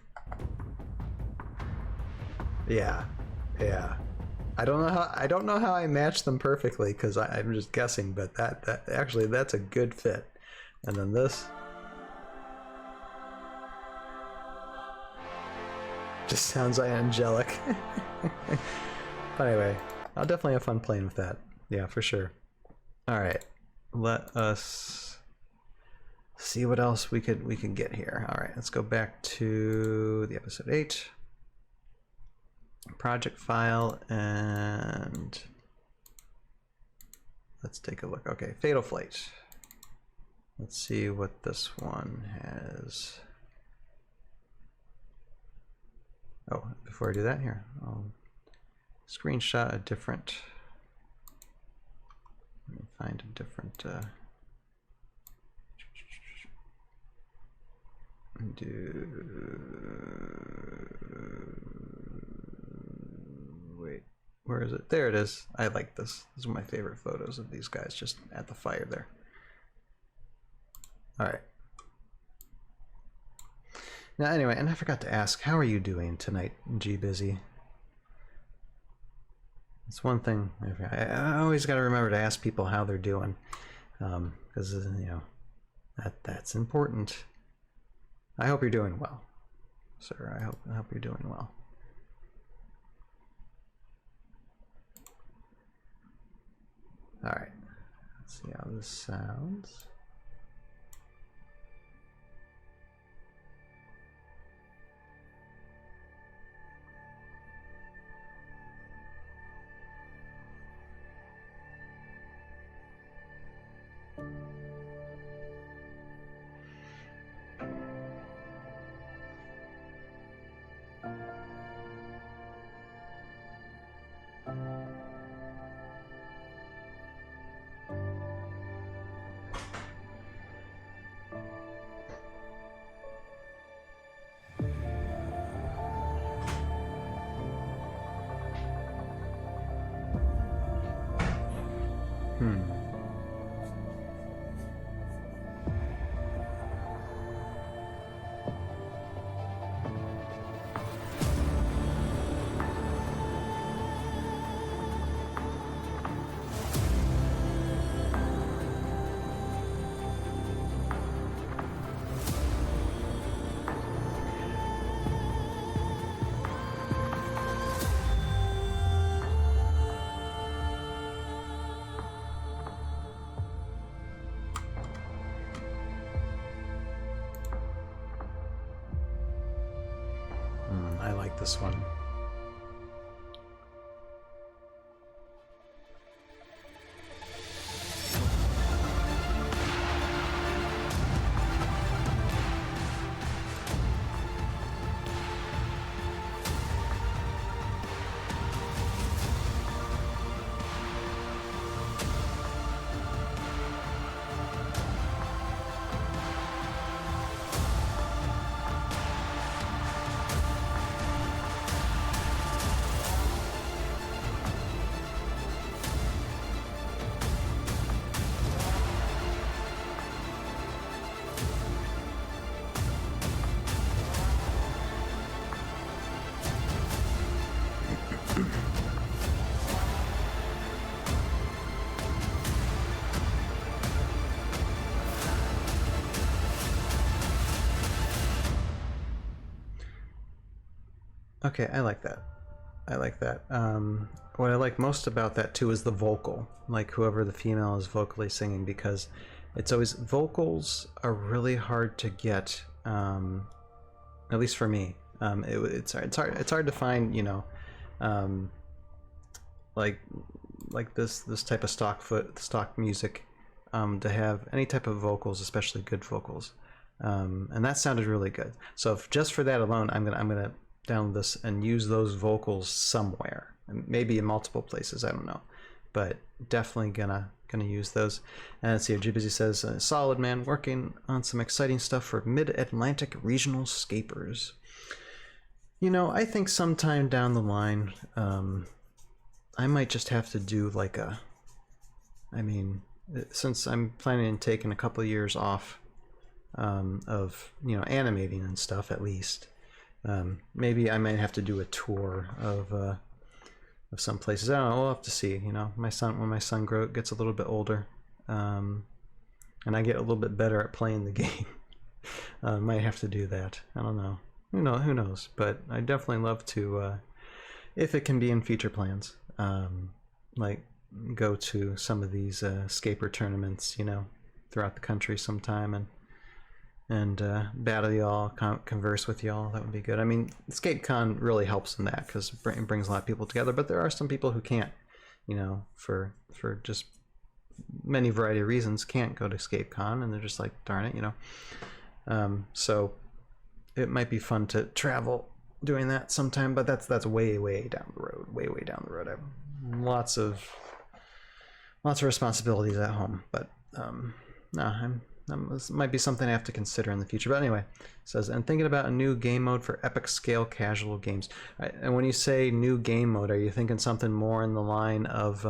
Yeah, yeah. I don't know how I matched them perfectly because I'm just guessing, but that actually that's a good fit. And then this just sounds angelic. But anyway, I'll definitely have fun playing with that. Yeah, for sure. All right, let us see what else we could get here. All right, let's go back to the episode 8 project file, and let's take a look. Okay, Fatal Flight. Let's see what this one has. Oh, before I do that, here, I'll screenshot a different. Let me find a different. Wait, where is it? There it is. I like this. This is one of my favorite photos of these guys just at the fire there. All right. Now, anyway, and I forgot to ask, how are you doing tonight, G Busy? It's one thing I always got to remember to ask people how they're doing, because you know that's important. I hope you're doing well, sir. I hope you're doing well. All right, let's see how this sounds. I like this one. Okay, I like that. I like that. What I like most about that too is the vocal, like whoever the female is vocally singing, because it's always, vocals are really hard to get, at least for me. It's hard to find, you know, like this type of stock music, to have any type of vocals, especially good vocals, and that sounded really good. So if, just for that alone, I'm gonna download this and use those vocals somewhere, maybe in multiple places, I don't know, but definitely gonna use those. And let's see here, GBusy says, solid man, working on some exciting stuff for Mid-Atlantic regional scapers. You know, I think sometime down the line, I might just have to do like a, I mean, since I'm planning on taking a couple of years off, of, you know, animating and stuff at least, maybe I might have to do a tour of some places. I don't know, we'll have to see. You know, when my son gets a little bit older, and I get a little bit better at playing the game, might have to do that. I don't know. Who knows? But I definitely love to, if it can be in future plans, like go to some of these scaper tournaments, you know, throughout the country sometime, and battle y'all, converse with y'all. That would be good. I mean, ScapeCon really helps in that because it brings a lot of people together, but there are some people who can't, you know, for just many variety of reasons, can't go to ScapeCon, and they're just like, darn it, you know. So it might be fun to travel doing that sometime, but that's way down the road, way down the road. I have lots of responsibilities at home, but no, this might be something I have to consider in the future. But anyway, it says, and thinking about a new game mode for epic scale casual games. And when you say new game mode, are you thinking something more in the line of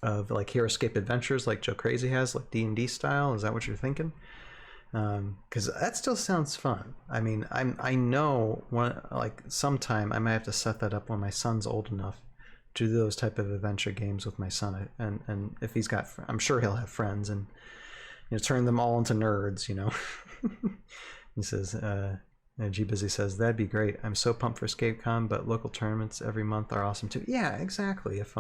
like Heroscape Adventures, like Joe Crazy has, like D&D style? Is that what you're thinking? Because that still sounds fun. I mean, I know like sometime I might have to set that up when my son's old enough to do those type of adventure games with my son, and if he's got, I'm sure he'll have friends, and you know, turn them all into nerds, you know. He says, GBusy says, that'd be great. I'm so pumped for ScapeCon, but local tournaments every month are awesome too. Yeah, exactly. If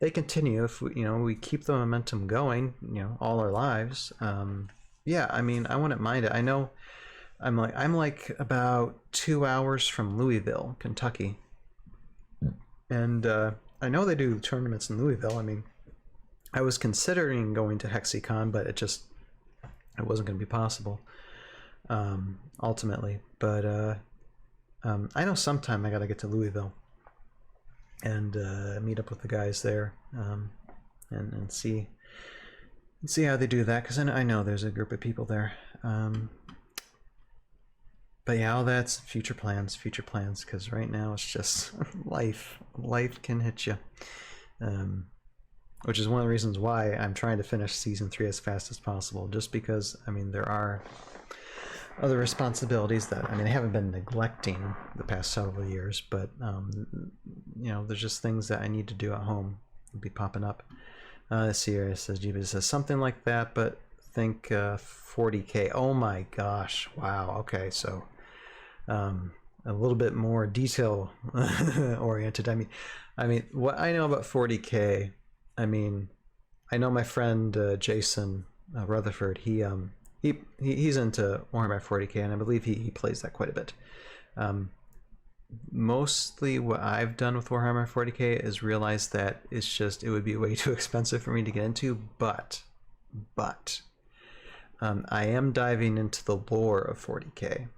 they continue, if we, you know, we keep the momentum going, you know, all our lives, yeah, I mean, I wouldn't mind it. I know I'm like about 2 hours from Louisville, Kentucky, and I know they do tournaments in Louisville. I mean, I was considering going to HexyCon, but it wasn't going to be possible, ultimately. But I know sometime I got to get to Louisville and meet up with the guys there, and see how they do that, because I know there's a group of people there. But yeah, all that's future plans, because right now it's just life can hit you. Which is one of the reasons why I'm trying to finish season 3 as fast as possible, just because, I mean, there are other responsibilities that, I mean, I haven't been neglecting the past several years, but you know, there's just things that I need to do at home will be popping up. Let's see here, it says, GBusy says something like that, but think 40K. Oh my gosh, wow, okay, so a little bit more detail oriented. I mean, what I know about 40K, I mean, I know my friend Jason Rutherford. He's into Warhammer 40K, and I believe he plays that quite a bit. Mostly, what I've done with Warhammer 40K is realize that it would be way too expensive for me to get into. But I am diving into the lore of 40K.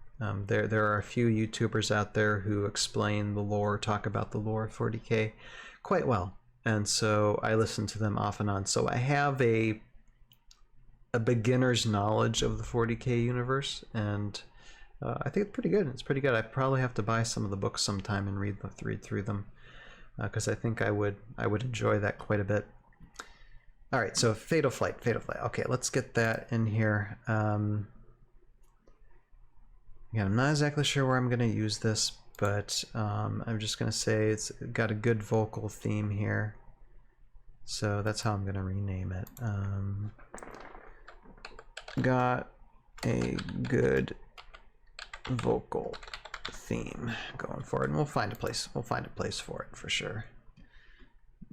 There are a few YouTubers out there who explain the lore, talk about the lore of 40K quite well. And so I listen to them off and on. So I have a beginner's knowledge of the 40K universe, and I think it's pretty good. It's pretty good. I probably have to buy some of the books sometime and read through them, because I think I would enjoy that quite a bit. All right, so Fatal Flight. Okay, let's get that in here. Yeah, I'm not exactly sure where I'm going to use this, but I'm just going to say it's got a good vocal theme here. So that's how I'm going to rename it. Got a good vocal theme going forward, and we'll find a place. We'll find a place for it for sure.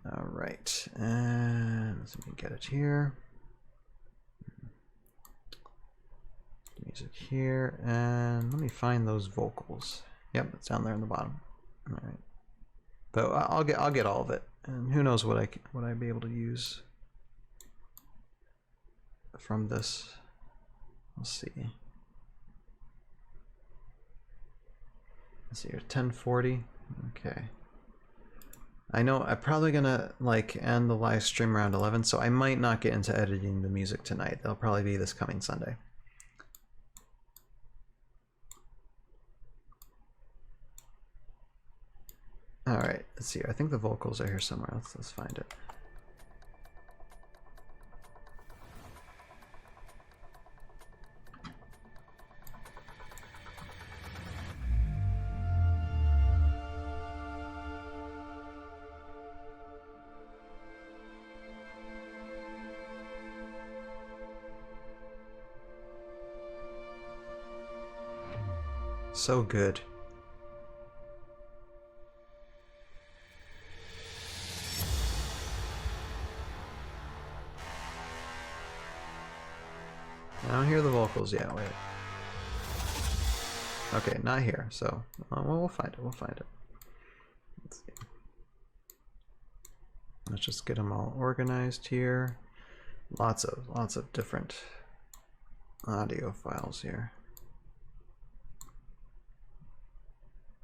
All right, and let's get it here. Music here, and let me find those vocals. Yep, it's down there in the bottom. All right, but I'll get all of it, and who knows what I'd be able to use from this. We'll see. Let's see here, 1040. Okay. I know I'm probably gonna like end the live stream around 11, so I might not get into editing the music tonight. That'll probably be this coming Sunday. All right, let's see. I think the vocals are here somewhere. Let's find it. So good. I don't hear the vocals yet. Wait. Okay, not here. So well, we'll find it. We'll find it. Let's see. Let's just get them all organized here. Lots of different audio files here.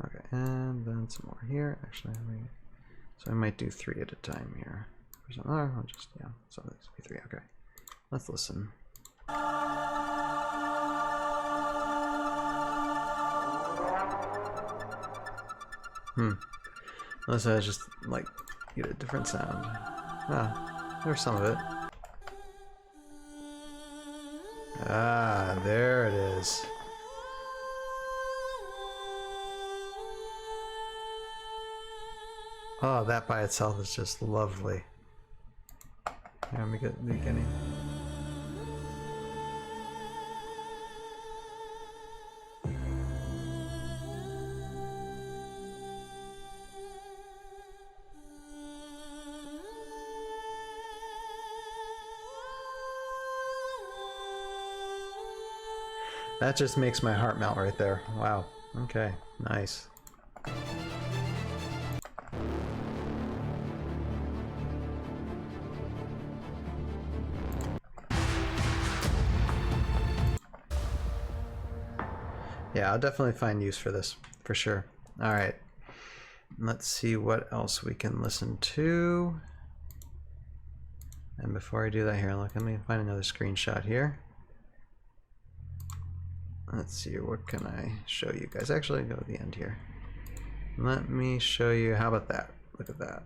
Okay, and then some more here. Actually, so I might do 3 at a time here. Or I'll just, yeah, so this will be 3. Okay, let's listen. Unless I just like get a different sound. Ah, there's some of it. Ah, there it is. Oh, that by itself is just lovely. Here, let me get the beginning. That just makes my heart melt right there. Wow. Okay, nice. Yeah, I'll definitely find use for this, for sure. All right, let's see what else we can listen to. And before I do that here, look, let me find another screenshot here. Let's see, what can I show you guys? Actually, go to the end here. Let me show you, how about that? Look at that.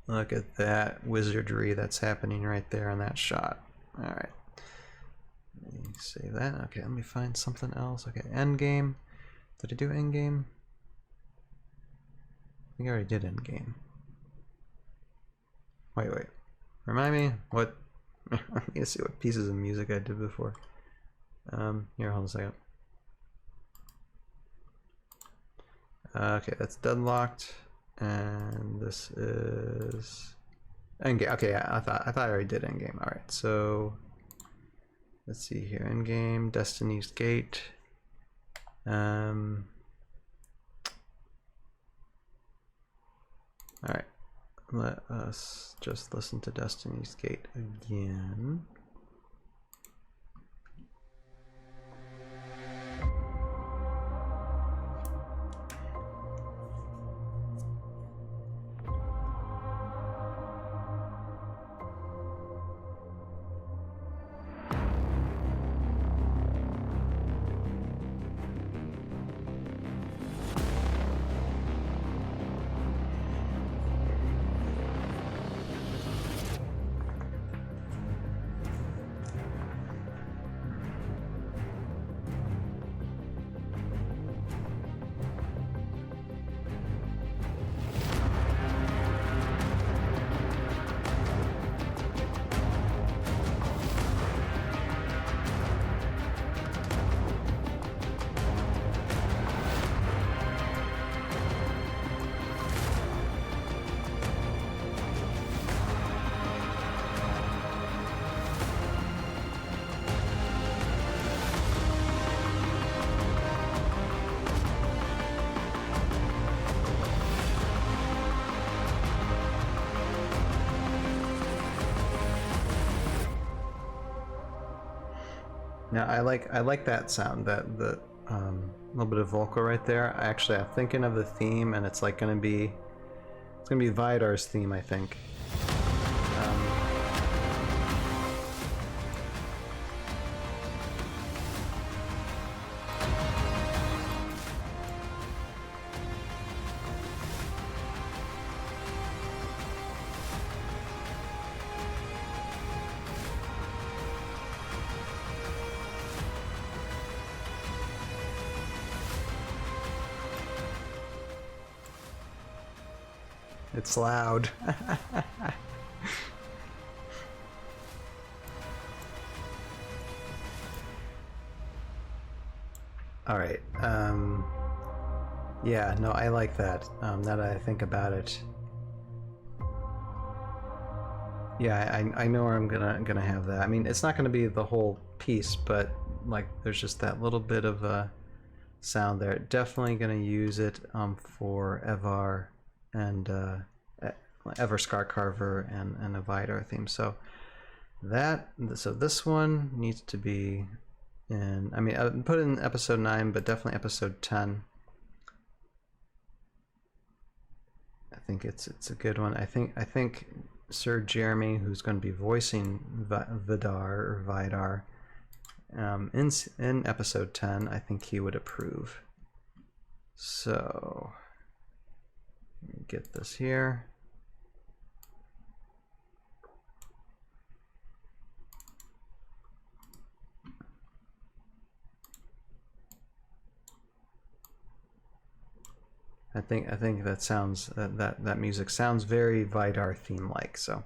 Look at that wizardry that's happening right there in that shot. All right. Let me save that. Okay, let me find something else. Okay, end game. Did I do end game? I think I already did end game. Wait. Remind me what? Let me see what pieces of music I did before. Here, hold on a second. Okay, that's deadlocked, and this is end game. Okay, I thought I already did end game. All right, so. Let's see here, endgame, Destiny's Gate. All right, let us just listen to Destiny's Gate again. Now I like that sound, that the little bit of vocal right there. I'm thinking of the theme, and it's like gonna be Vidar's theme, I think. It's loud. All right. Yeah, no, I like that. Now that I think about it. Yeah, I know I'm gonna have that. I mean, it's not gonna be the whole piece, but like, there's just that little bit of a sound there. Definitely gonna use it for Evar and Ever Scar Carver and a Vidar theme. So this one needs to be in. I mean, I put it in episode 9, but definitely episode 10. I think it's a good one. I think Sir Jeremy, who's going to be voicing Vidar, in episode 10, I think he would approve. So let me get this here. I think that sounds that music sounds very Vidar theme like. So,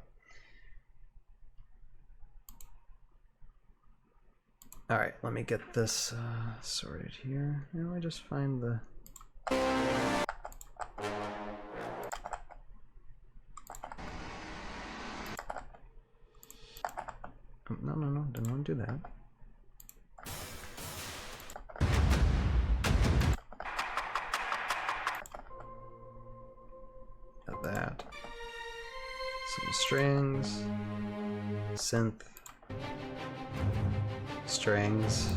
all right, let me get this sorted here. Let me just find the. Oh, no, didn't want to do that. That. Some strings, synth, strings.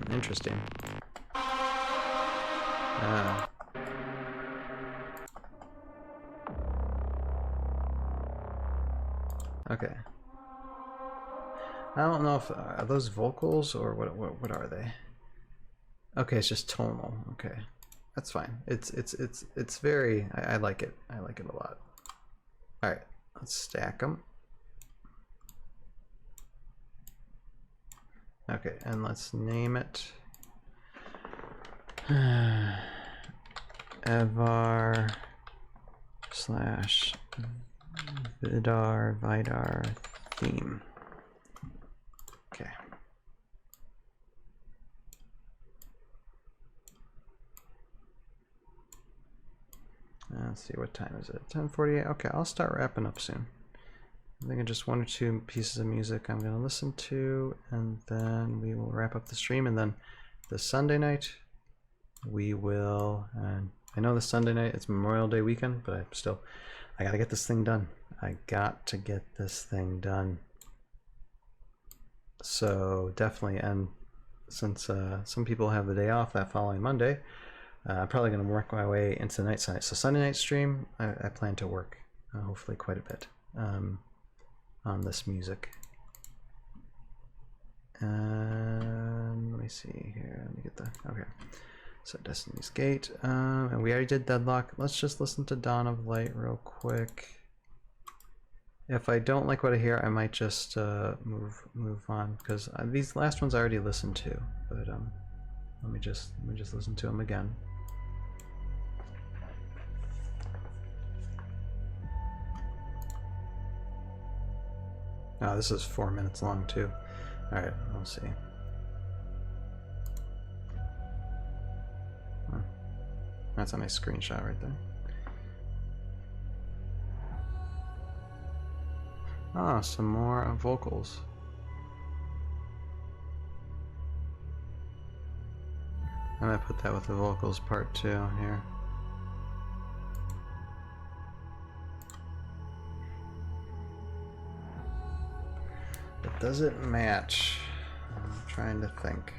Interesting. Okay. I don't know if are those vocals or what are they? Okay, it's just tonal. Okay, that's fine. It's very. I like it. I like it a lot. All right, let's stack them. Okay, and let's name it Evar / Vidar theme. Okay. Let's see, what time is it? 10:48. Okay, I'll start wrapping up soon. I think just 1 or 2 pieces of music I'm going to listen to, and then we will wrap up the stream. And then the Sunday night, we will. And I know the Sunday night it's Memorial Day weekend, but I got to get this thing done. I got to get this thing done. So definitely, and since some people have the day off that following Monday. I'm probably going to work my way into the night side. So Sunday night stream, I plan to work hopefully quite a bit on this music. And let me see here. Let me get the okay. So Destiny's Gate, and we already did Deadlock. Let's just listen to Dawn of Light real quick. If I don't like what I hear, I might just move on, because these last ones I already listened to. But let me just listen to them again. Oh, this is 4 minutes long too. All right, we'll see. Oh, that's a nice screenshot right there. Ah, some more vocals. I'm gonna put that with the vocals part 2 here. But does it match? I'm trying to think.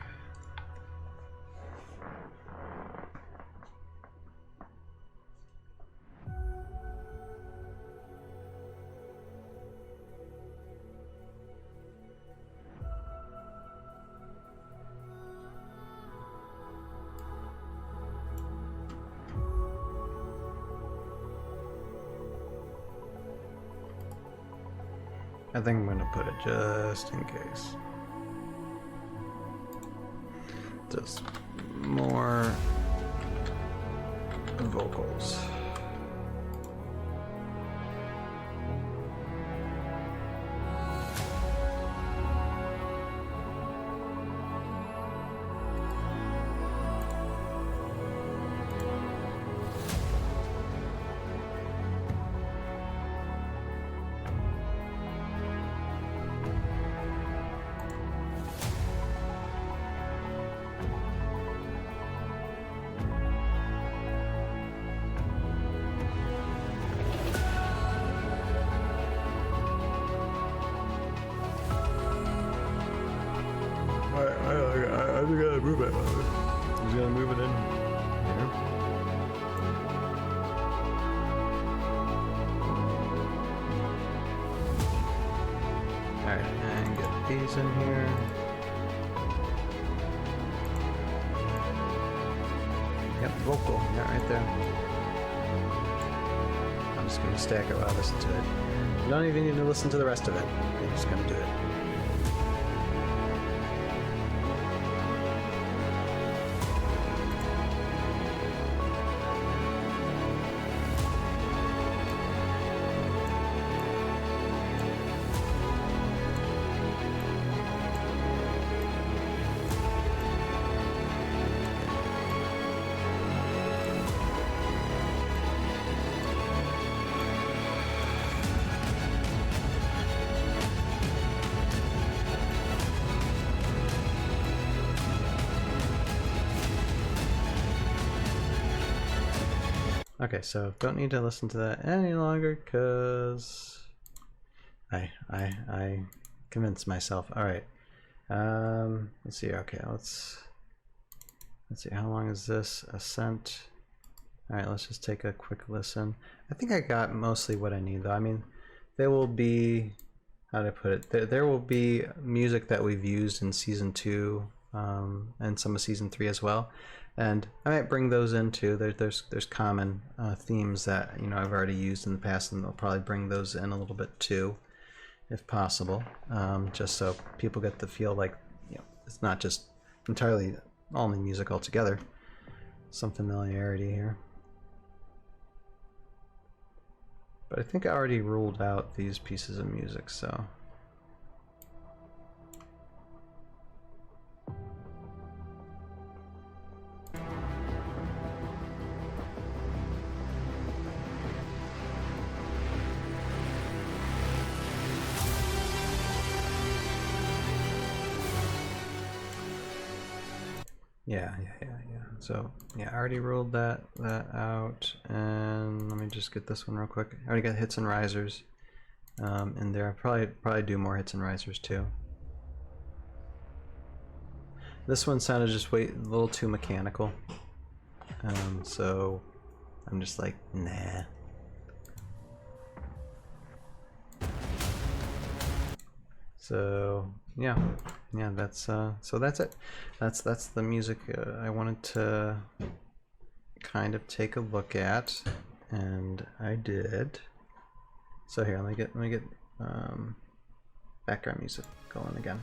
I think I'm gonna put it just in case. Just more vocals. I just gotta move it. Just gotta move it in here. Alright, and get these in here. Yep, vocal. Yeah, right there. I'm just gonna stack it while I listen to it. You don't even need to listen to the rest of it. I'm just gonna do it. Okay, so don't need to listen to that any longer because I convinced myself. All right, let's see. Okay, let's see. How long is this ascent? All right, let's just take a quick listen. I think I got mostly what I need, though. I mean, there will be, how to put it? There will be music that we've used in season 2 and some of season 3 as well. And I might bring those in too. There's common themes that I've already used in the past, and they'll probably bring those in a little bit too, if possible, just so people get the feel like it's not just entirely all new music altogether. Some familiarity here. But I think I already ruled out these pieces of music, so. Yeah. So yeah, I already ruled that out, and let me just get this one real quick. I already got hits and risers in there. I'll probably do more hits and risers too. This one sounded just a little too mechanical, so I'm just like, nah. So yeah, that's so that's it. That's the music I wanted to kind of take a look at, and I did. So here, let me get background music going again.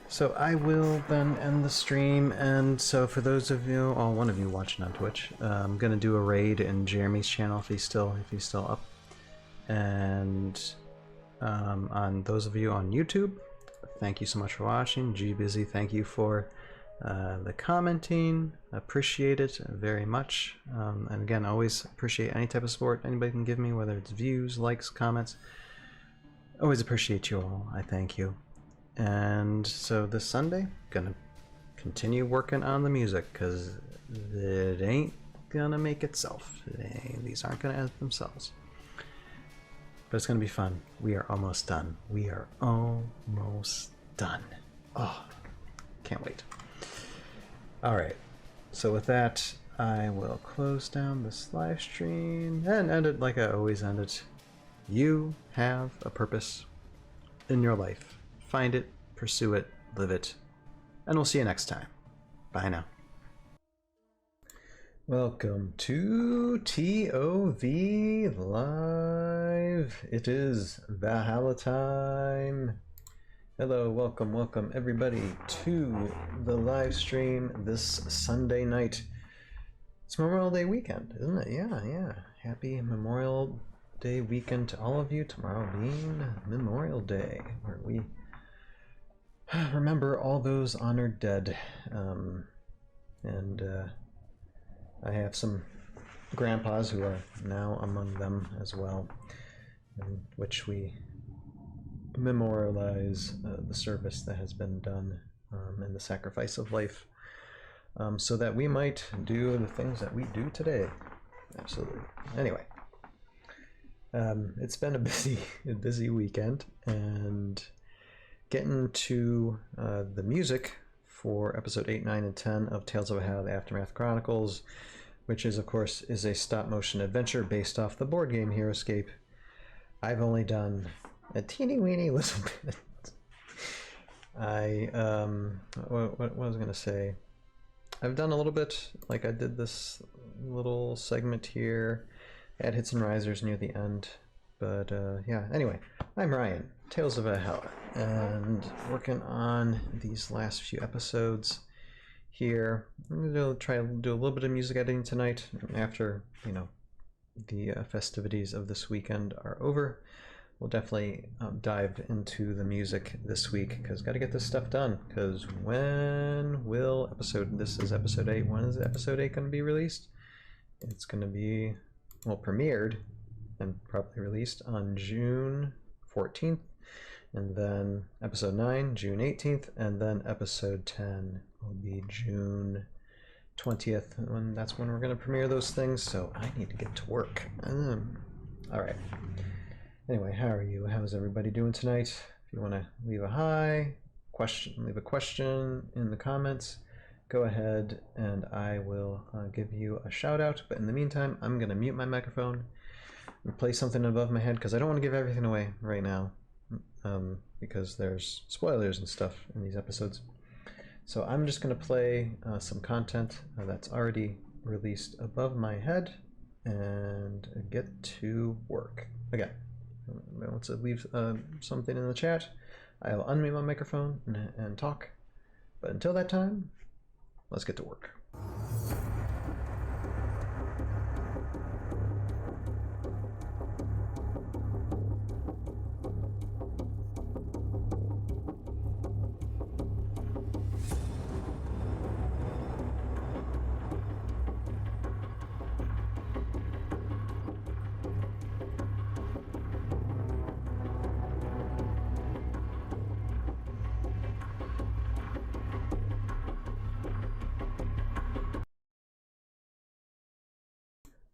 So I will then end the stream, and so for those of you, one of you watching on Twitch, I'm gonna do a raid in Jeremy's channel if he's still up, and on those of you on YouTube, thank you so much for watching. GBusy, thank you for the commenting. Appreciate it very much. And again, always appreciate any type of support anybody can give me, whether it's views, likes, comments. Always appreciate you all. I thank you. And so this Sunday, gonna continue working on the music because it ain't gonna make itself. These aren't gonna edit themselves. but it's going to be fun. We are almost done. We are almost done. Oh, can't wait. All right. So with that, I will close down this live stream and end it like I always end it. You have a purpose in your life. Find it, pursue it, live it, and we'll see you next time. Bye now. Welcome to ToV Live. It is Valhalla time. Hello, welcome everybody to the live stream this Sunday night. It's Memorial Day weekend, isn't it? Yeah. Happy Memorial Day weekend to all of you. Tomorrow being Memorial Day, where we remember all those honored dead. I have some grandpas who are now among them as well, in which we memorialize the service that has been done and the sacrifice of life, so that we might do the things that we do today. Absolutely. Anyway, it's been a busy weekend, and getting to the music for episode 8, 9, and 10 of Tales of Valhalla, the Aftermath Chronicles, which is, of course, is a stop-motion adventure based off the board game Heroscape. I've only done a teeny-weeny little bit. What was I going to say? I've done a little bit, like I did this little segment here, add hits and risers near the end. But yeah, anyway, I'm Ryan, Tales of Valhalla, and working on these last few episodes here. I'm going to try to do a little bit of music editing tonight after, the festivities of this weekend are over. We'll definitely dive into the music this week, because got to get this stuff done, because when will this is episode 8, when is episode 8 going to be released? It's going to be, premiered and probably released on June 14th, and then episode 9 June 18th, and then episode 10 will be June 20th, and that's when we're going to premiere those things, so I need to get to work. All right. Anyway, how are you? How's everybody doing tonight? If you want to leave a leave a question in the comments, go ahead and I will give you a shout out. But in the meantime, I'm going to mute my microphone and play something above my head, because I don't want to give everything away right now, because there's spoilers and stuff in these episodes. So I'm just going to play some content that's already released above my head and get to work. Again, once I leave something in the chat, I'll unmute my microphone and talk. But until that time, let's get to work.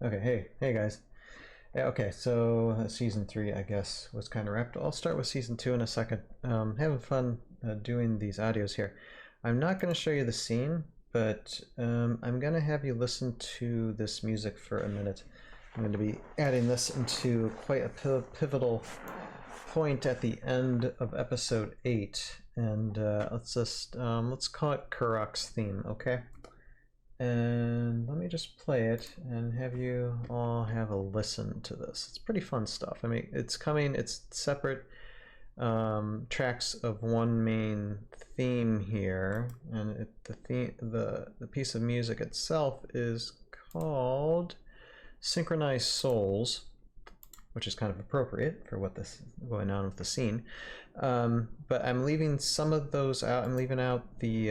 Okay, hey guys. Yeah, okay, so season 3, I guess, was kind of wrapped. I'll start with season 2 in a second. Having fun doing these audios here. I'm not going to show you the scene, but I'm going to have you listen to this music for a minute. I'm going to be adding this into quite a pivotal point at the end of episode 8, and let's call it Kurok's theme, okay? And let me just play it and have you all have a listen to this. It's pretty fun stuff. I mean, it's separate tracks of one main theme here, and the piece of music itself is called Synchronized Souls, which is kind of appropriate for what this is going on with the scene. But I'm leaving some of those out. I'm leaving out the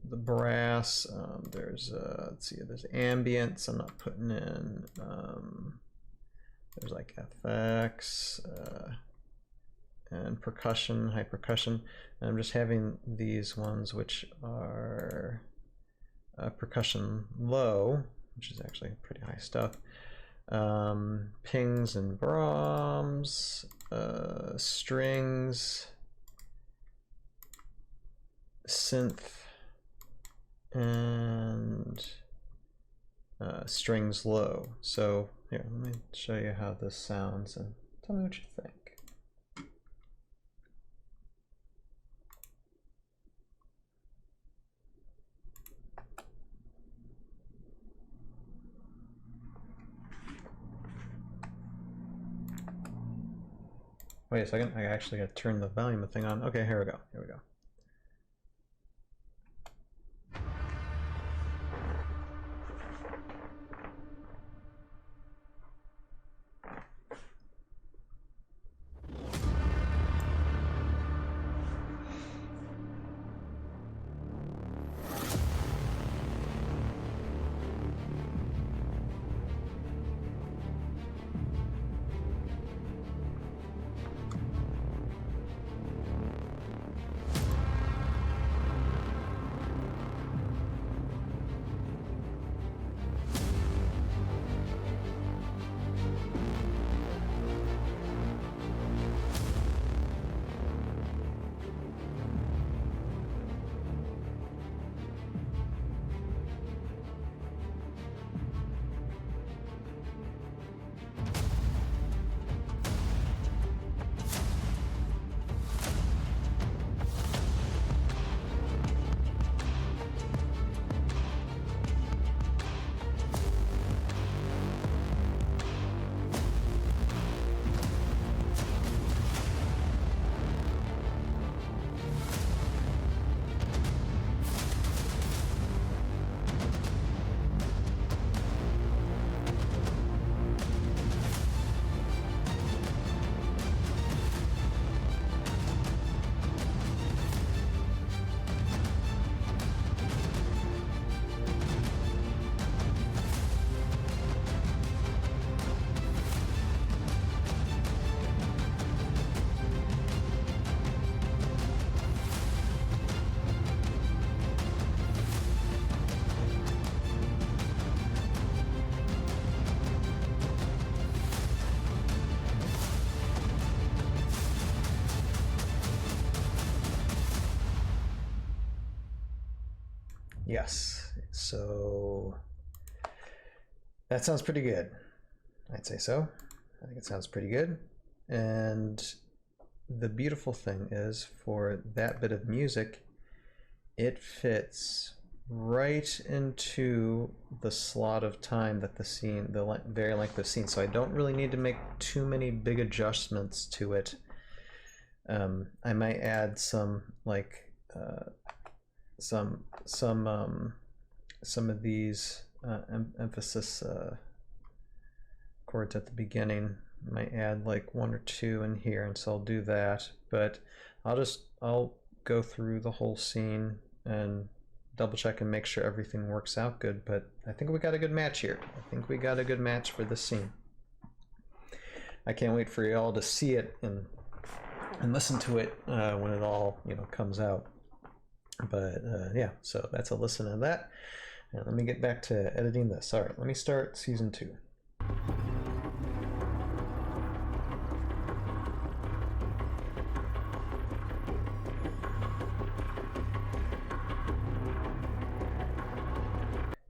the brass. There's let's see, there's ambience I'm not putting in. There's like FX and percussion, high percussion, and I'm just having these ones which are percussion low, which is actually pretty high stuff, Pings and Brahms, strings, synth, and strings low. So here, let me show you how this sounds and tell me what you think. Wait a second, I actually gotta turn the volume thing on. Okay, here we go, here we go. Yes, so that sounds pretty good. I'd say so. I think it sounds pretty good. And the beautiful thing is, for that bit of music, it fits right into the slot of time that the scene, the very length of scene. So I don't really need to make too many big adjustments to it. I might add some like some of these emphasis chords at the beginning. I might add like one or two in here, and so I'll do that. But I'll go through the whole scene and double check and make sure everything works out good. But I think we got a good match here. I think we got a good match for this scene. I can't wait for y'all to see it and listen to it when it all comes out. But yeah, so that's a listen to that. And let me get back to editing this. All right, let me start season 2.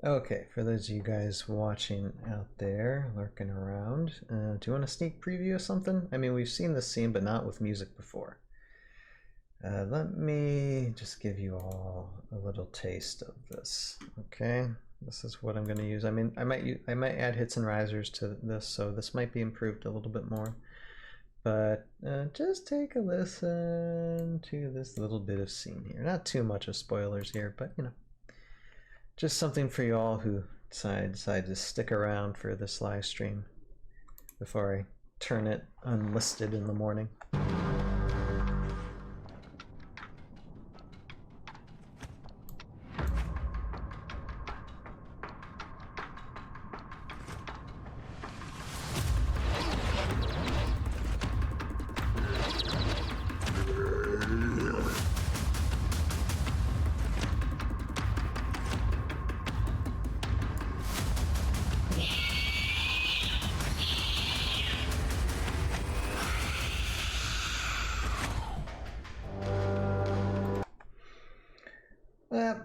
Okay, for those of you guys watching out there, lurking around, do you want a sneak preview of something? I mean, we've seen this scene, but not with music before. Let me just give you all a little taste of this. Okay, this is what I'm going to use. I mean, I might add hits and risers to this, so this might be improved a little bit more. But just take a listen to this little bit of scene here. Not too much of spoilers here, but just something for you all who decide to stick around for this live stream before I turn it unlisted in the morning.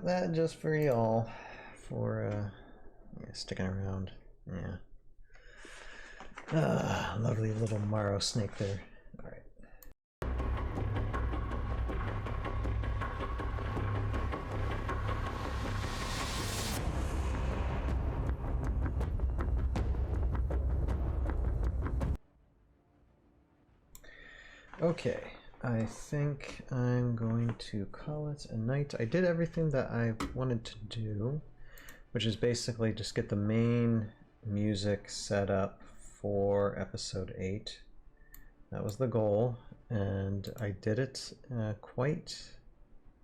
that just for y'all, for yeah, sticking around. Yeah. Lovely little Morrow snake there. All right. Okay, I think I'm going to call it a night. I did everything that I wanted to do, which is basically just get the main music set up for episode 8. That was the goal, and I did it quite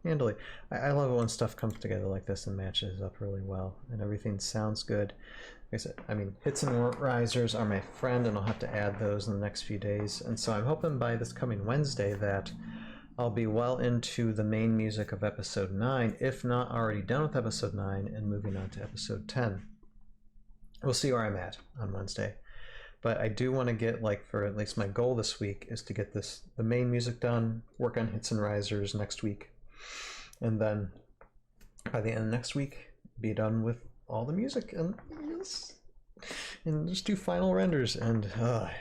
handily. I love it when stuff comes together like this and matches up really well, and everything sounds good. Like I said, I mean, hits and risers are my friend, and I'll have to add those in the next few days. And so I'm hoping by this coming Wednesday that I'll be well into the main music of episode 9, if not already done with episode 9 and moving on to episode 10. We'll see where I'm at on Wednesday. But I do want to get, like, for at least my goal this week is to get the main music done, work on hits and risers next week, and then by the end of next week, be done with all the music and just do final renders. And I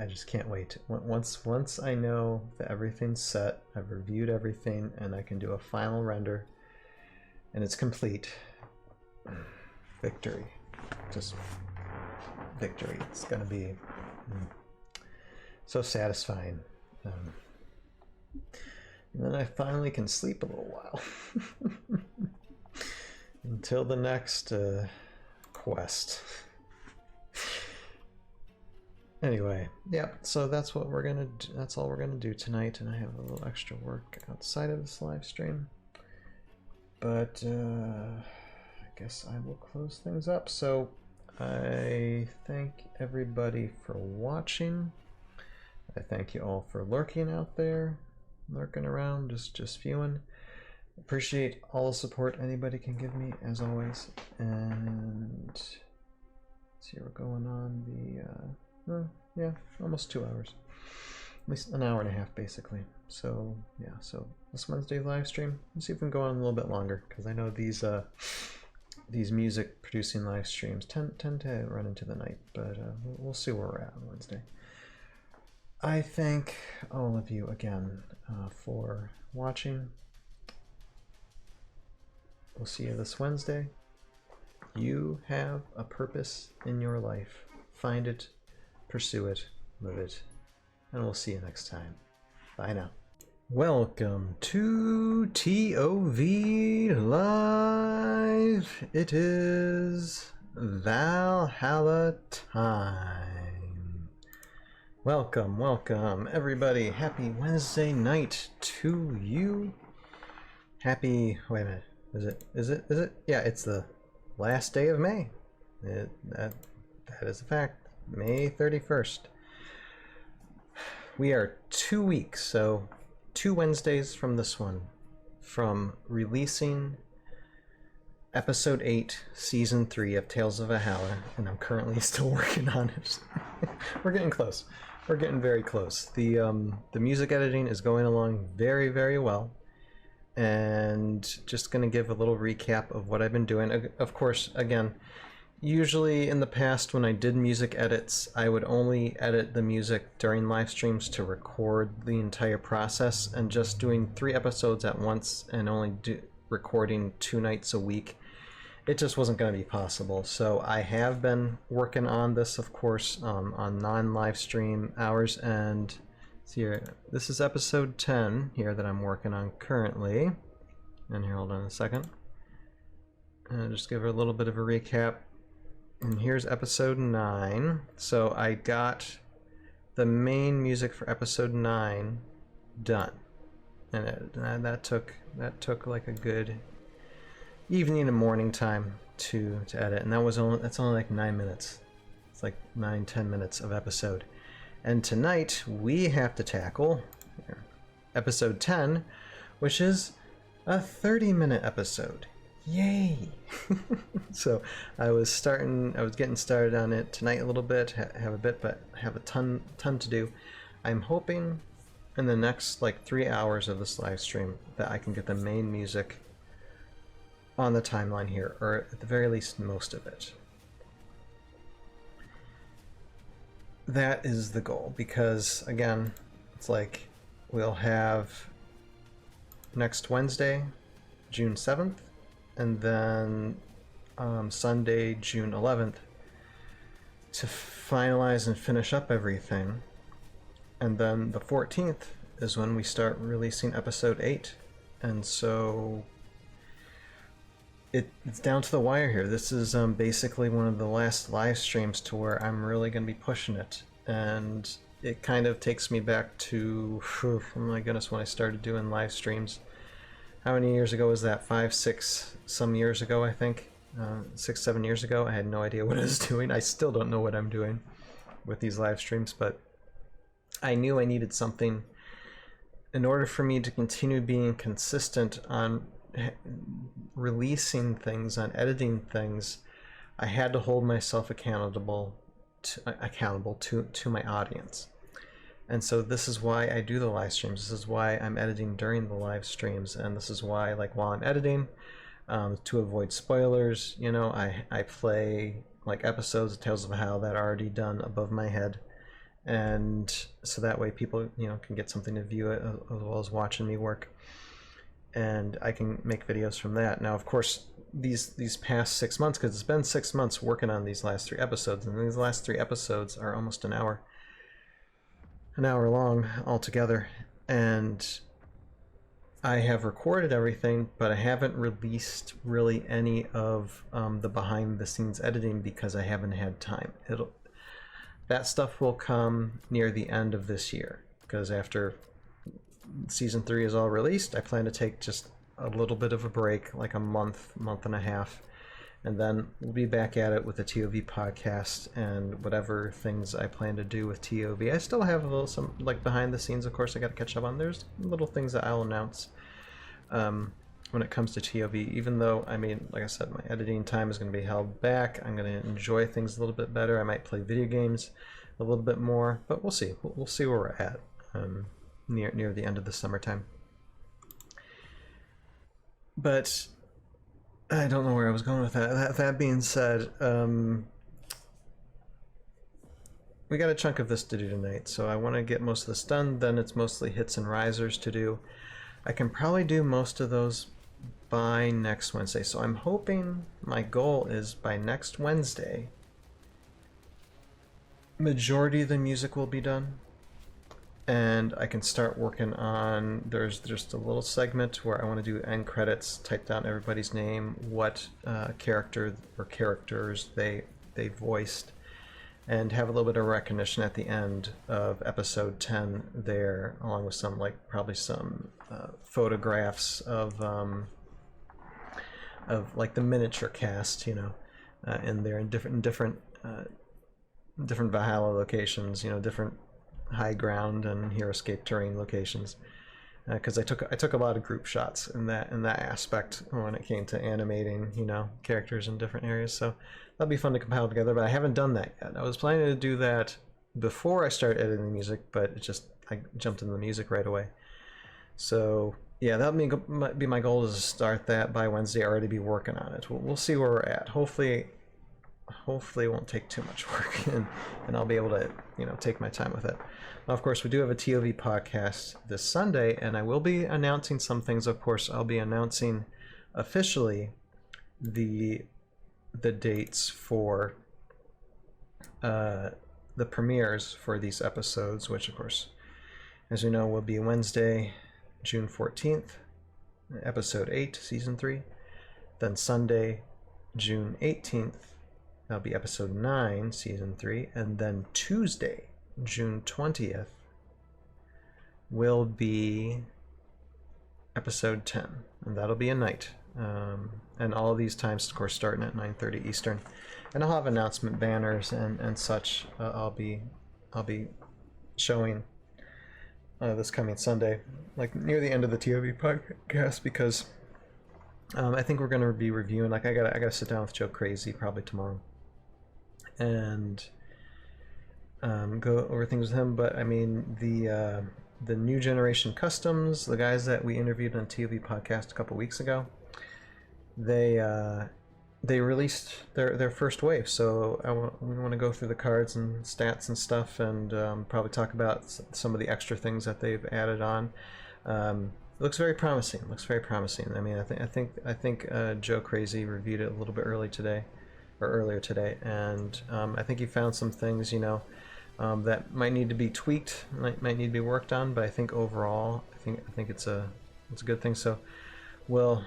just can't wait. Once I know that everything's set, I've reviewed everything, and I can do a final render, and it's complete. Victory, just victory. It's gonna be so satisfying. And then I finally can sleep a little while. Until the next quest. Anyway, yeah, so that's what we're gonna do. That's all we're gonna do tonight, and I have a little extra work outside of this live stream. But I guess I will close things up. So I thank everybody for watching. I thank you all for lurking out there, lurking around, just viewing. Appreciate all the support anybody can give me, as always. And see, we're going on the yeah, almost 2 hours, at least an hour and a half basically. So yeah, so this Wednesday live stream, let's see if we can go on a little bit longer, because I know these music producing live streams tend to run into the night, but we'll see where we're at on Wednesday. I thank all of you again for watching. We'll see you this Wednesday. You have a purpose in your life. Find it, pursue it, live it, and we'll see you next time. Bye now. Welcome to ToV Live. It is Valhalla time. Welcome, welcome, everybody. Happy Wednesday night to you. Happy, wait a minute. Is it? Yeah, it's the last day of May. That is a fact. May 31st. We are 2 weeks, so 2 Wednesdays from this one, from releasing episode 8, season 3 of Tales of Valhalla, and I'm currently still working on it. We're getting close. We're getting very close. The music editing is going along very, very well. And just going to give a little recap of what I've been doing. Of course, again, usually in the past when I did music edits, I would only edit the music during live streams to record the entire process, and just doing 3 episodes at once and only recording 2 nights a week, it just wasn't going to be possible. So I have been working on this, of course, on non-live stream hours, and here, this is episode 10 here that I'm working on currently. And here, hold on a second. And just give her a little bit of a recap. And here's episode 9. So I got the main music for episode 9 done, and that took like a good evening and morning time to edit. And that's only like 9 minutes. It's like 9-10 minutes of episode. And tonight we have to tackle episode 10, which is a 30-minute episode. Yay! So I was getting started on it tonight a little bit, have a bit, but have a ton to do. I'm hoping in the next like 3 hours of this live stream that I can get the main music on the timeline here, or at the very least most of it. That is the goal, because again, it's like we'll have next Wednesday, June 7th, and then Sunday, June 11th, to finalize and finish up everything. And then the 14th is when we start releasing episode 8. And so it's down to the wire here. This is basically one of the last live streams to where I'm really going to be pushing it. And it kind of takes me back to, oh my goodness, when I started doing live streams. How many years ago was that? 5, 6 some years ago, I think. 6, 7 years ago. I had no idea what I was doing. I still don't know what I'm doing with these live streams, but I knew I needed something in order for me to continue being consistent on releasing things, on editing things. I had to hold myself accountable to my audience. And so this is why I do the live streams. This is why I'm editing during the live streams, and this is why, like, while I'm editing, to avoid spoilers, you know, I play like episodes of Tales of Valhalla that are already done above my head, and so that way people, you know, can get something to view it as well as watching me work, and I can make videos from that. Now, of course, these past 6 months, because it's been 6 months working on these last 3 episodes, and these last 3 episodes are almost an hour long altogether, and I have recorded everything, but I haven't released really any of the behind the scenes editing because I haven't had time. That stuff will come near the end of this year, because after season 3 is all released, I plan to take just a little bit of a break, like a month and a half, and then we'll be back at it with the ToV podcast and whatever things I plan to do with ToV. I still have some like behind the scenes, of course, I got to catch up on. There's little things that I'll announce when it comes to ToV, even though, I mean, like I said, my editing time is going to be held back. I'm going to enjoy things a little bit better. I might play video games a little bit more, but we'll see. We'll see where we're at near the end of the summertime. But I don't know where I was going with that. That being said, we got a chunk of this to do tonight, so I want to get most of this done. Then it's mostly hits and risers to do. I can probably do most of those by next Wednesday, so I'm hoping, my goal is by next Wednesday, majority of the music will be done, and I can start working on, there's just a little segment where I want to do end credits, type down everybody's name, what character or characters they voiced, and have a little bit of recognition at the end of episode 10 there, along with some, like, probably some photographs of like the miniature cast, you know, in there, in different Valhalla locations, you know, different high ground and Heroscape terrain locations, because I took a lot of group shots in that aspect when it came to animating, you know, characters in different areas. So that'll be fun to compile together, but I haven't done that yet. I was planning to do that before I start editing the music, but I jumped into the music right away. So yeah, that might be my goal, is to start that by Wednesday, already be working on it. We'll see where we're at. Hopefully it won't take too much work, and I'll be able to, you know, take my time with it. Now, of course, we do have a ToV podcast this Sunday, and I will be announcing some things. Of course, I'll be announcing officially the dates for the premieres for these episodes, which, of course, as we know, will be Wednesday, June 14th, episode 8, season 3. Then Sunday, June 18th, that'll be episode 9, season 3. And then Tuesday, June 20th, will be episode 10, and that'll be a night. And all of these times, of course, starting at 9:30 Eastern. And I'll have announcement banners and such. I'll be showing this coming Sunday, like near the end of the ToV podcast, because I think we're going to be reviewing, like, I gotta sit down with Joe Crazy probably tomorrow and go over things with him. But I mean, the new generation customs, the guys that we interviewed on ToV podcast a couple weeks ago, they released their first wave. So we want to go through the cards and stats and stuff, and probably talk about some of the extra things that they've added on. It looks very promising. I mean, I think Joe Crazy reviewed it a little bit earlier today, and I think he found some things, that might need to be tweaked, might need to be worked on. But I think overall, I think it's a good thing. So we'll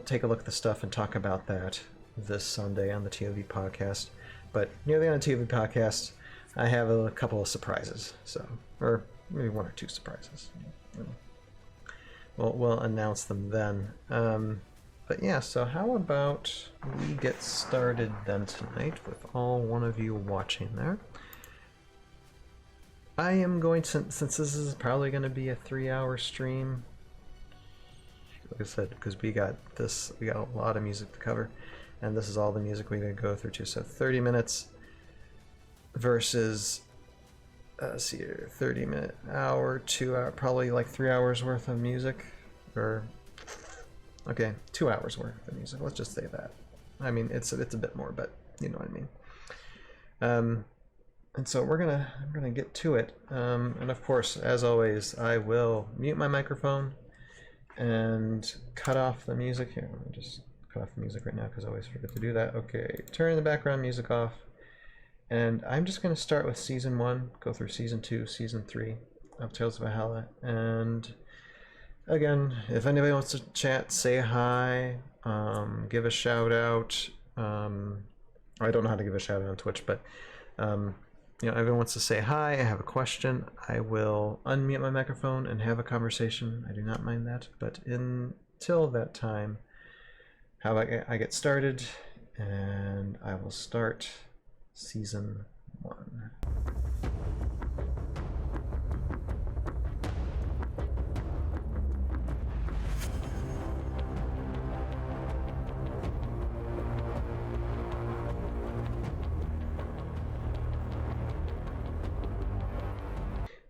take a look at the stuff and talk about that this Sunday on the ToV podcast. But near the end of the ToV podcast, I have a couple of surprises. So, or maybe one or two surprises. We'll announce them then. But yeah, so how about we get started then tonight with all one of you watching there. I am going to, since this is probably going to be a 3-hour stream, like I said, because we got a lot of music to cover, and this is all the music we're going to go through too. So 30 minutes versus, let's see here, 30-minute, hour, 2 hour, probably like 3 hours worth of music, or okay, 2 hours worth of music. Let's just say that. I mean, it's a bit more, but you know what I mean. And so I'm gonna get to it. And of course, as always, I will mute my microphone and cut off the music here. Let me just cut off the music right now because I always forget to do that. Okay, turn the background music off. And I'm just gonna start with season 1, go through season 2, season 3 of Tales of Valhalla. And again, if anybody wants to chat, say hi, give a shout out. I don't know how to give a shout out on Twitch, but everyone wants to say hi, I have a question, I will unmute my microphone and have a conversation. I do not mind that. But until that time, how about I get started, and I will start season 1.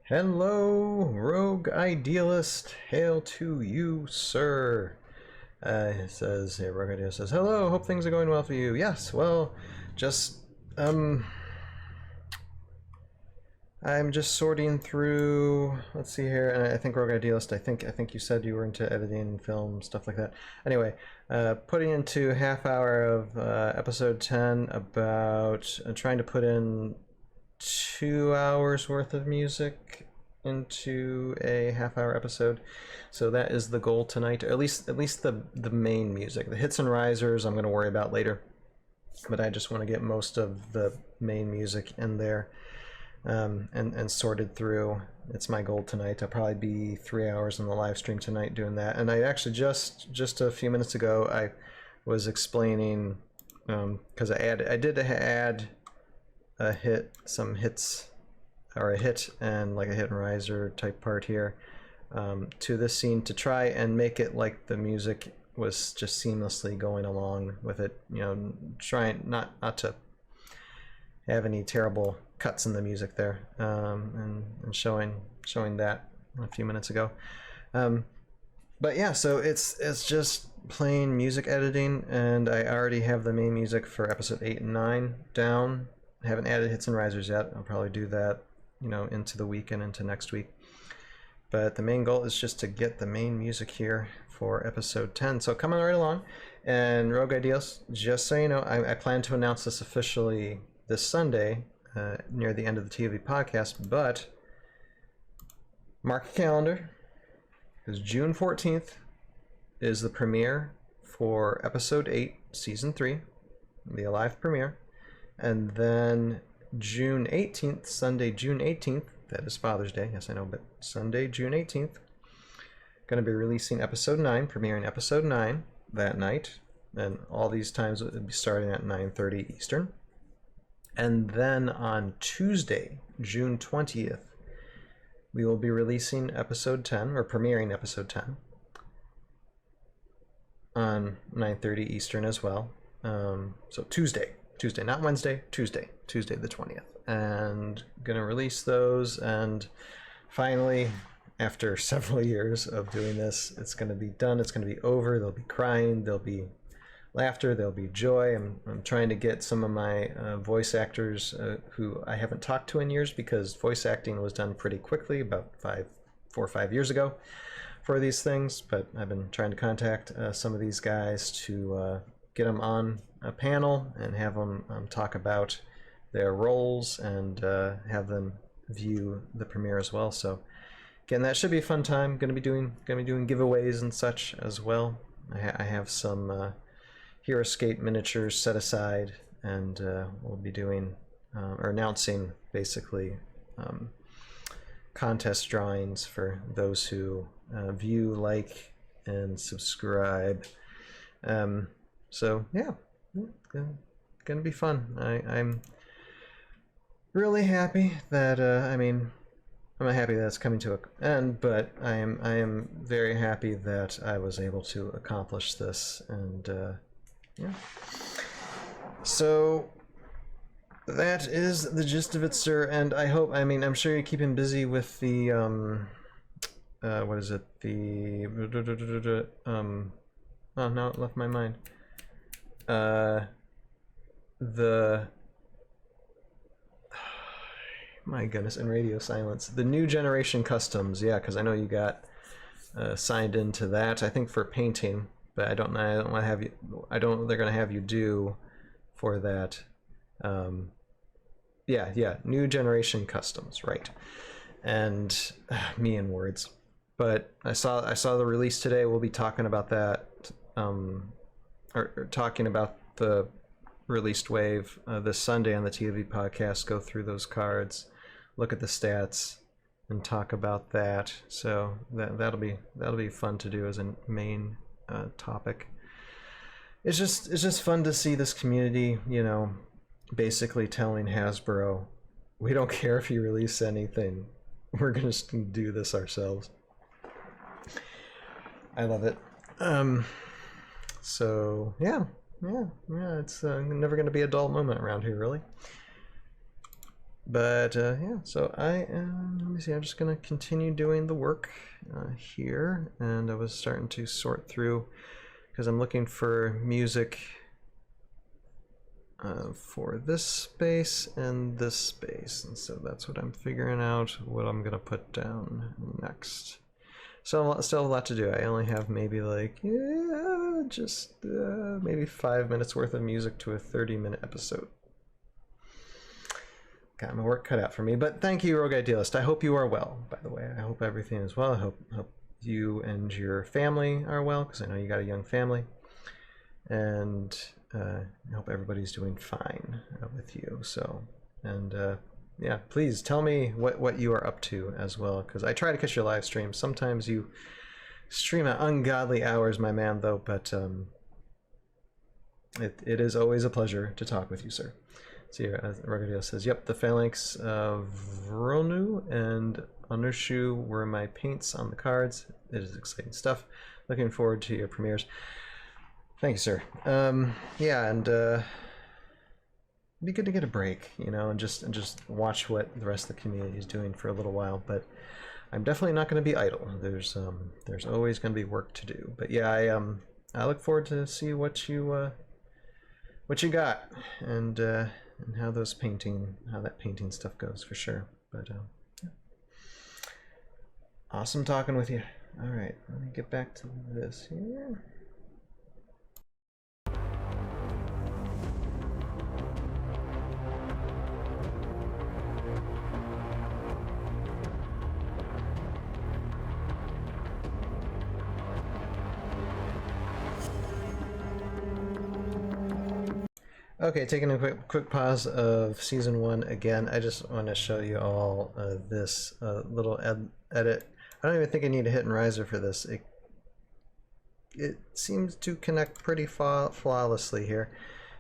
Hello, Rogue Idealist. Hail to you, sir. It says, hey, Rogue Idealist says, hello, hope things are going well for you. Yes, well, just, I'm just sorting through, let's see here, and I think Rogue Idealist, I think you said you were into editing, film, stuff like that. Anyway, putting into half hour of episode 10 about trying to put in 2 hours worth of music into a half-hour episode. So that is the goal tonight, or at least the main music. The hits and risers I'm going to worry about later, but I just want to get most of the main music in there, and sorted through. It's my goal tonight. I'll probably be 3 hours in the live stream tonight doing that. And I actually just a few minutes ago I was explaining, because I did add some hits, or a hit and like a hit and riser type part here, to this scene, to try and make it like the music was just seamlessly going along with it, trying not to have any terrible cuts in the music there, and showing that a few minutes ago. But yeah, so it's just plain music editing, and I already have the main music for episode 8 and 9 down. I haven't added hits and risers yet. I'll probably do that, into the week and into next week. But the main goal is just to get the main music here for episode 10. So coming right along. And Rogue Ideals, just so you know, I plan to announce this officially this Sunday, near the end of the ToV podcast, but mark your calendar, because June 14th is the premiere for episode 8, season 3, the live premiere. And then June 18th, Sunday, June 18th, that is Father's Day, yes I know, but Sunday, June 18th, going to be releasing episode 9, premiering episode 9 that night. And all these times will be starting at 9:30 Eastern. And then on Tuesday, June 20th, we will be releasing episode 10, or premiering episode 10, on 9:30 Eastern as well. So Tuesday, not Wednesday, Tuesday the 20th. And gonna release those, and finally, after several years of doing this, it's gonna be done, it's gonna be over, there'll be crying, there'll be laughter, there'll be joy. I'm trying to get some of my voice actors who I haven't talked to in years, because voice acting was done pretty quickly about 4 or 5 years ago for these things, but I've been trying to contact some of these guys to get them on a panel and have them talk about their roles and have them view the premiere as well. So again, that should be a fun time. Gonna be doing giveaways and such as well. I have some Heroscape miniatures set aside, and we'll be doing or announcing basically contest drawings for those who view, like, and subscribe. So yeah, gonna be fun. I'm really happy that I'm not happy that it's coming to an end, but I am very happy that I was able to accomplish this, and yeah. So that is the gist of it, sir. And I hope, I'm sure you keep him busy with the what is it? The oh no, it left my mind. The my goodness, and radio silence. The new generation customs, yeah, because I know you got signed into that. I think for painting, but I don't want to have you. I don't know what they're going to have you do for that. Yeah, new generation customs, right? And me and words. But I saw the release today. We'll be talking about that, or talking about the released wave this Sunday on the ToV podcast. Go through those cards, look at the stats, and talk about that. So that'll be fun to do as a main topic. It's just fun to see this community, basically telling Hasbro, we don't care if you release anything, we're gonna do this ourselves. I love it. So yeah, it's never going to be a dull moment around here, really. But yeah, so let me see, I'm just going to continue doing the work here, and I was starting to sort through, because I'm looking for music for this space and this space, and so that's what I'm figuring out what I'm going to put down next. So still a lot to do. I only have maybe maybe 5 minutes worth of music to a 30-minute episode. Got my work cut out for me, but thank you, Rogue Idealist. I hope you are well, by the way. I hope everything is well. I hope you and your family are well, because I know you got a young family. And I hope everybody's doing fine with you. So, and yeah, please tell me what you are up to as well, because I try to catch your live streams. Sometimes you stream at ungodly hours, my man, though, but it is always a pleasure to talk with you, sir. See here, Rogadio says, yep, the Phalanx of Vronu and Anurshu were my paints on the cards. It is exciting stuff. Looking forward to your premieres. Thank you, sir. Yeah, and it'd be good to get a break, and just watch what the rest of the community is doing for a little while. But I'm definitely not going to be idle. There's always going to be work to do. But yeah, I look forward to see what you got, and how that painting stuff goes, for sure. But yeah. Awesome talking with you. All right, let me get back to this here. Okay, taking a quick pause of season 1 again. I just want to show you all this little edit. I don't even think I need a hit and riser for this. It seems to connect pretty flawlessly here.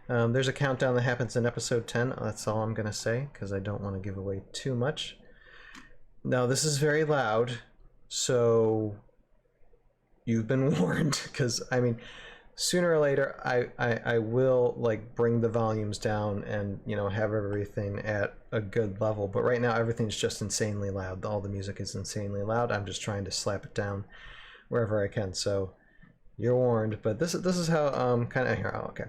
There's a countdown that happens in episode 10. That's all I'm gonna say, because I don't want to give away too much. Now this is very loud, so you've been warned, because sooner or later I will bring the volumes down and have everything at a good level, but right now everything's just insanely loud. All the music is insanely loud. I'm just trying to slap it down wherever I can, so You're warned. But this is how kind of here. Oh, okay.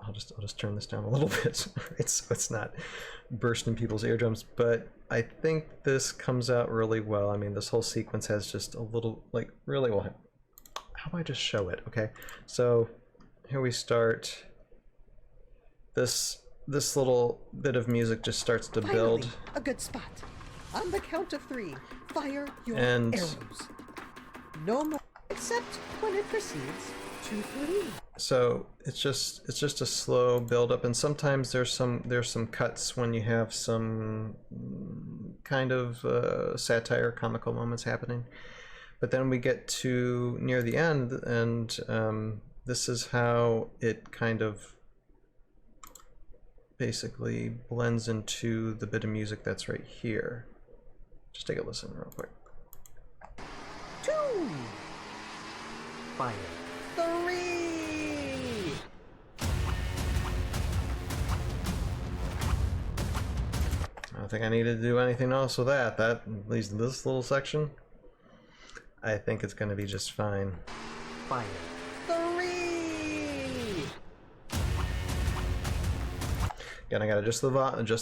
I'll just turn this down a little bit, right, so it's not bursting people's eardrums. But I think this comes out really well. I mean, this whole sequence has just a little, like, really well. How do I just show it? Okay, so here we start. This little bit of music just starts to build. Finally, a good spot. On the count of 3, fire your And arrows. No more, except when it proceeds to 3. So it's just a slow build up, and sometimes there's some cuts when you have some kind of satire, comical moments happening. But then we get to near the end, and this is how it kind of basically blends into the bit of music that's right here. Just take a listen real quick. 2, Fire. 3. I don't think I need to do anything else with that. That, at least this little section, I think it's going to be just fine. Fire. 3. Again, I got to adjust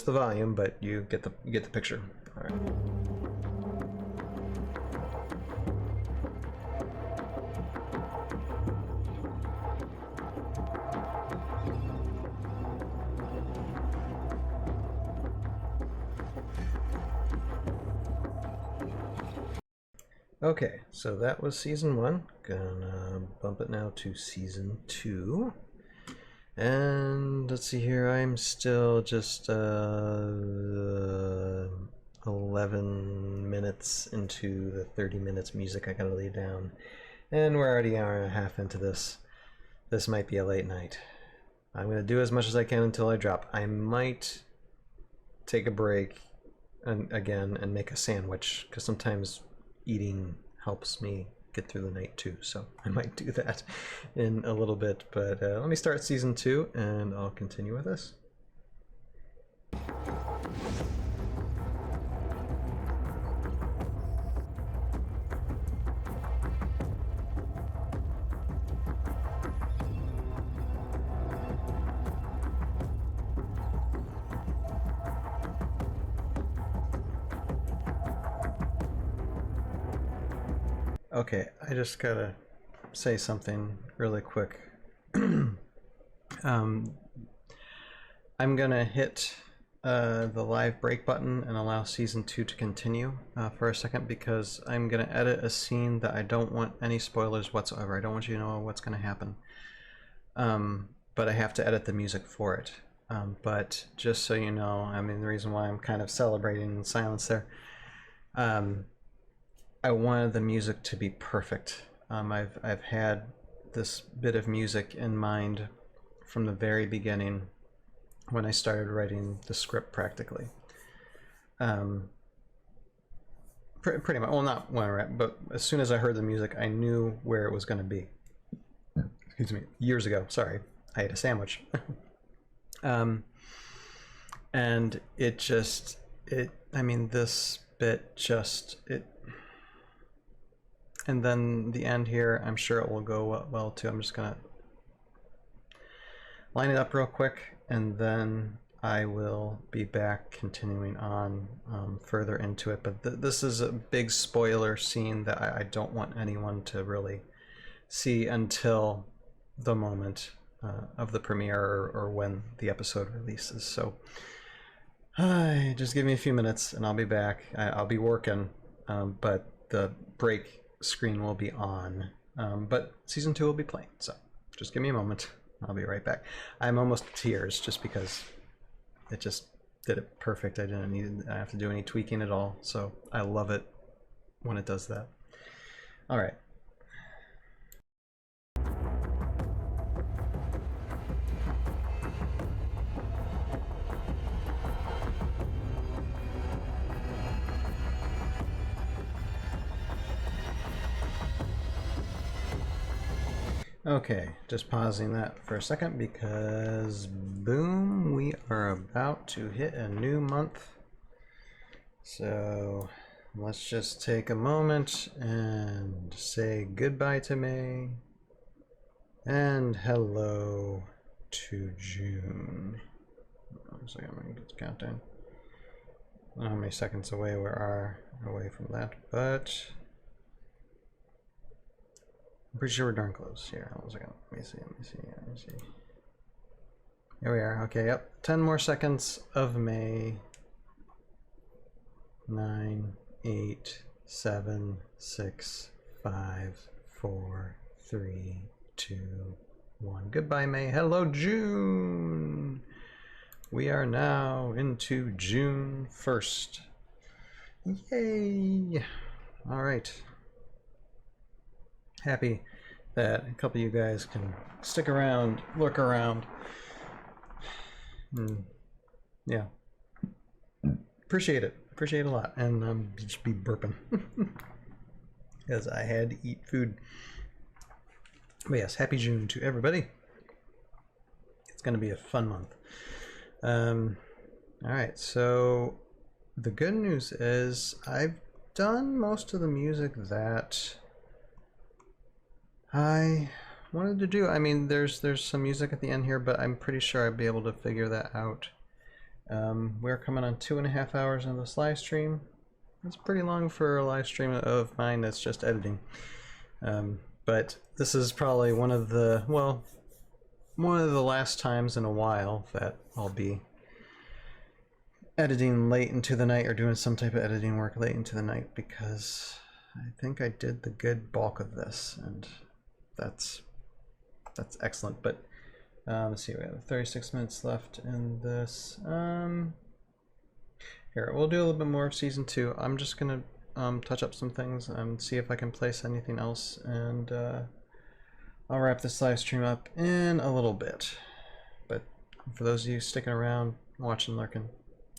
the volume, but you get the picture. All right. Okay, so that was season 1. Gonna bump it now to season 2. And let's see here, I'm still just 11 minutes into the 30 minutes music I gotta lay down. And we're already an hour and a half into this. This might be a late night. I'm gonna do as much as I can until I drop. I might take a break again and make a sandwich, because sometimes eating helps me get through the night too, so I might do that in a little bit. But let me start season 2 and I'll continue with this. Okay, I just gotta say something really quick. I'm gonna hit the live break button and allow season 2 to continue for a second, because I'm gonna edit a scene that I don't want any spoilers whatsoever. I don't want you to know what's gonna happen. But I have to edit the music for it. But just so you know, I mean, the reason why I'm kind of celebrating in silence there, I wanted the music to be perfect. I've had this bit of music in mind from the very beginning when I started writing the script, practically. Pretty much, well, not when I wrote, but as soon as I heard the music, I knew where it was going to be. Excuse me, years ago. Sorry, I ate a sandwich. And it just, I mean, this bit just, and then the end here, I'm sure it will go well too. I'm just gonna line it up real quick, and then I will be back continuing on further into it. But this is a big spoiler scene that I don't want anyone to really see until the moment of the premiere, or when the episode releases. So just give me a few minutes and I'll be back. I'll be working, but the break screen will be on, but season 2 will be playing, so just give me a moment. I'll be right back. I'm almost to tears just because it just did it perfect. I didn't have to do any tweaking at all, so I love it when it does that. All right. Okay, just pausing that for a second because, boom, we are about to hit a new month. So let's just take a moment and say goodbye to May And hello to June. One second, I'm gonna get the countdown. I don't know how many seconds away we are away from that, but I'm pretty sure we're darn close. Here, hold on a second. Let me see. Here we are. Okay, yep. 10 more seconds of May. 9, 8, 7, 6, 5, 4, 3, 2, 1. Goodbye, May. Hello, June. We are now into June 1st. Yay! All right. Happy that a couple of you guys can stick around, look around. Yeah. Appreciate it. Appreciate it a lot. And just be burping. Because I had to eat food. But yes, happy June to everybody. It's going to be a fun month. Alright, so the good news is I've done most of the music that I wanted to do. I mean, there's some music at the end here, but I'm pretty sure I'd be able to figure that out. We're coming on 2.5 hours into this live stream. It's pretty long for a live stream of mine that's just editing. But this is probably one of the last times in a while that I'll be editing late into the night or doing some type of editing work late into the night, because I think I did the good bulk of this, and that's excellent. But let's see, we have 36 minutes left in this. Here, we'll do a little bit more of season 2. I'm just gonna touch up some things and see if I can place anything else, and I'll wrap this live stream up in a little bit. But for those of you sticking around, watching, lurking,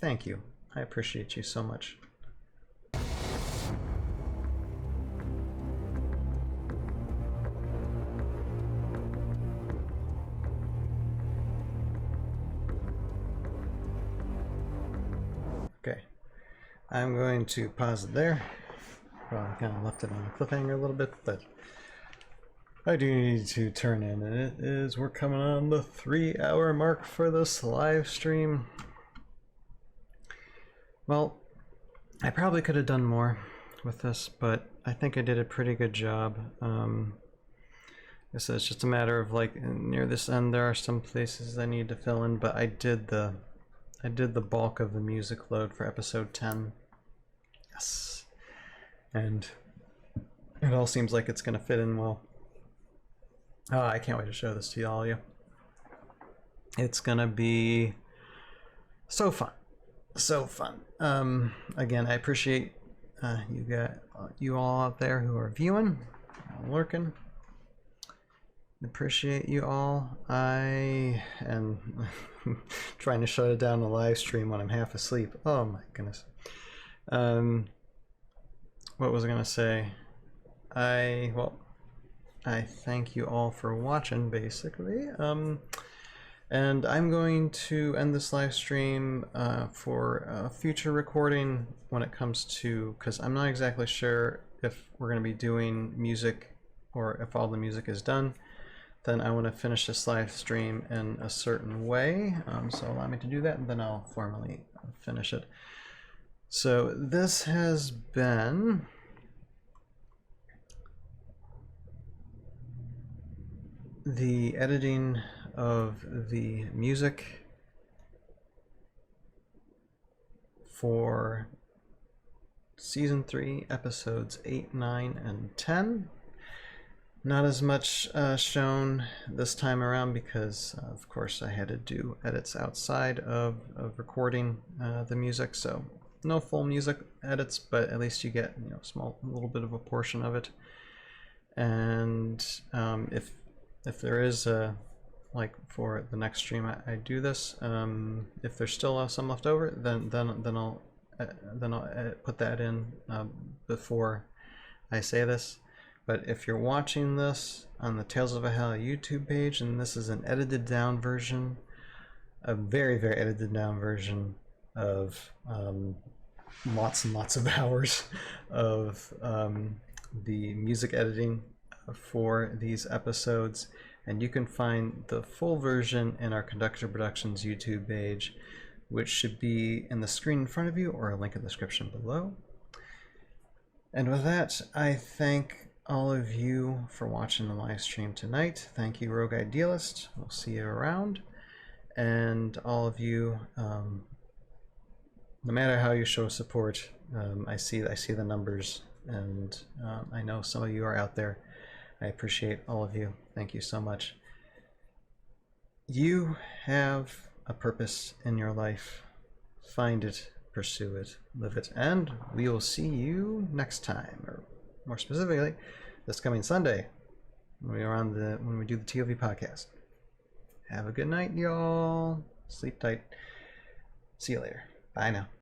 thank you. I appreciate you so much. Okay, I'm going to pause it there. Well, I kind of left it on a cliffhanger a little bit, but I do need to turn in, and we're coming on the 3-hour mark for this live stream. Well, I probably could have done more with this, but I think I did a pretty good job. I guess it's just a matter of, like, near this end there are some places I need to fill in, but I did the bulk of the music load for episode 10. Yes. And it all seems like it's going to fit in well. Oh, I can't wait to show this to all of you. It's going to be so fun. So fun. Again, I appreciate you all out there who are viewing, lurking. Appreciate you all. I am trying to shut it down the live stream when I'm half asleep. Oh my goodness. What was I gonna say? I thank you all for watching, basically. And I'm going to end this live stream for a future recording when it comes to, because I'm not exactly sure if we're going to be doing music or if all the music is done. Then I want to finish this live stream in a certain way. So allow me to do that, and then I'll formally finish it. So this has been the editing of the music for season 3 episodes 8, 9, and 10. Not as much shown this time around because of course I had to do edits outside of recording the music, so no full music edits, but at least you get, you know, a little bit of a portion of it. And if there is a, like for the next stream I do this, if there's still some left over, then I'll put that in before I say this. But if you're watching this on the Tales of Valhalla YouTube page, and this is an edited down version, a very, very edited down version of lots and lots of hours of the music editing for these episodes, And you can find the full version in our Conductor Productions YouTube page, which should be in the screen in front of you or a link in the description below. And with that, I thank all of you for watching the live stream tonight. Thank you, Rogue Idealist. We'll see you around. And all of you, no matter how you show support, I see the numbers, and I know some of you are out there. I appreciate all of you. Thank you so much. You have a purpose in your life. Find it, pursue it, live it, and we will see you next time, or more specifically, this coming Sunday when we do the ToV podcast. Have a good night, y'all. Sleep tight. See you later. Bye now.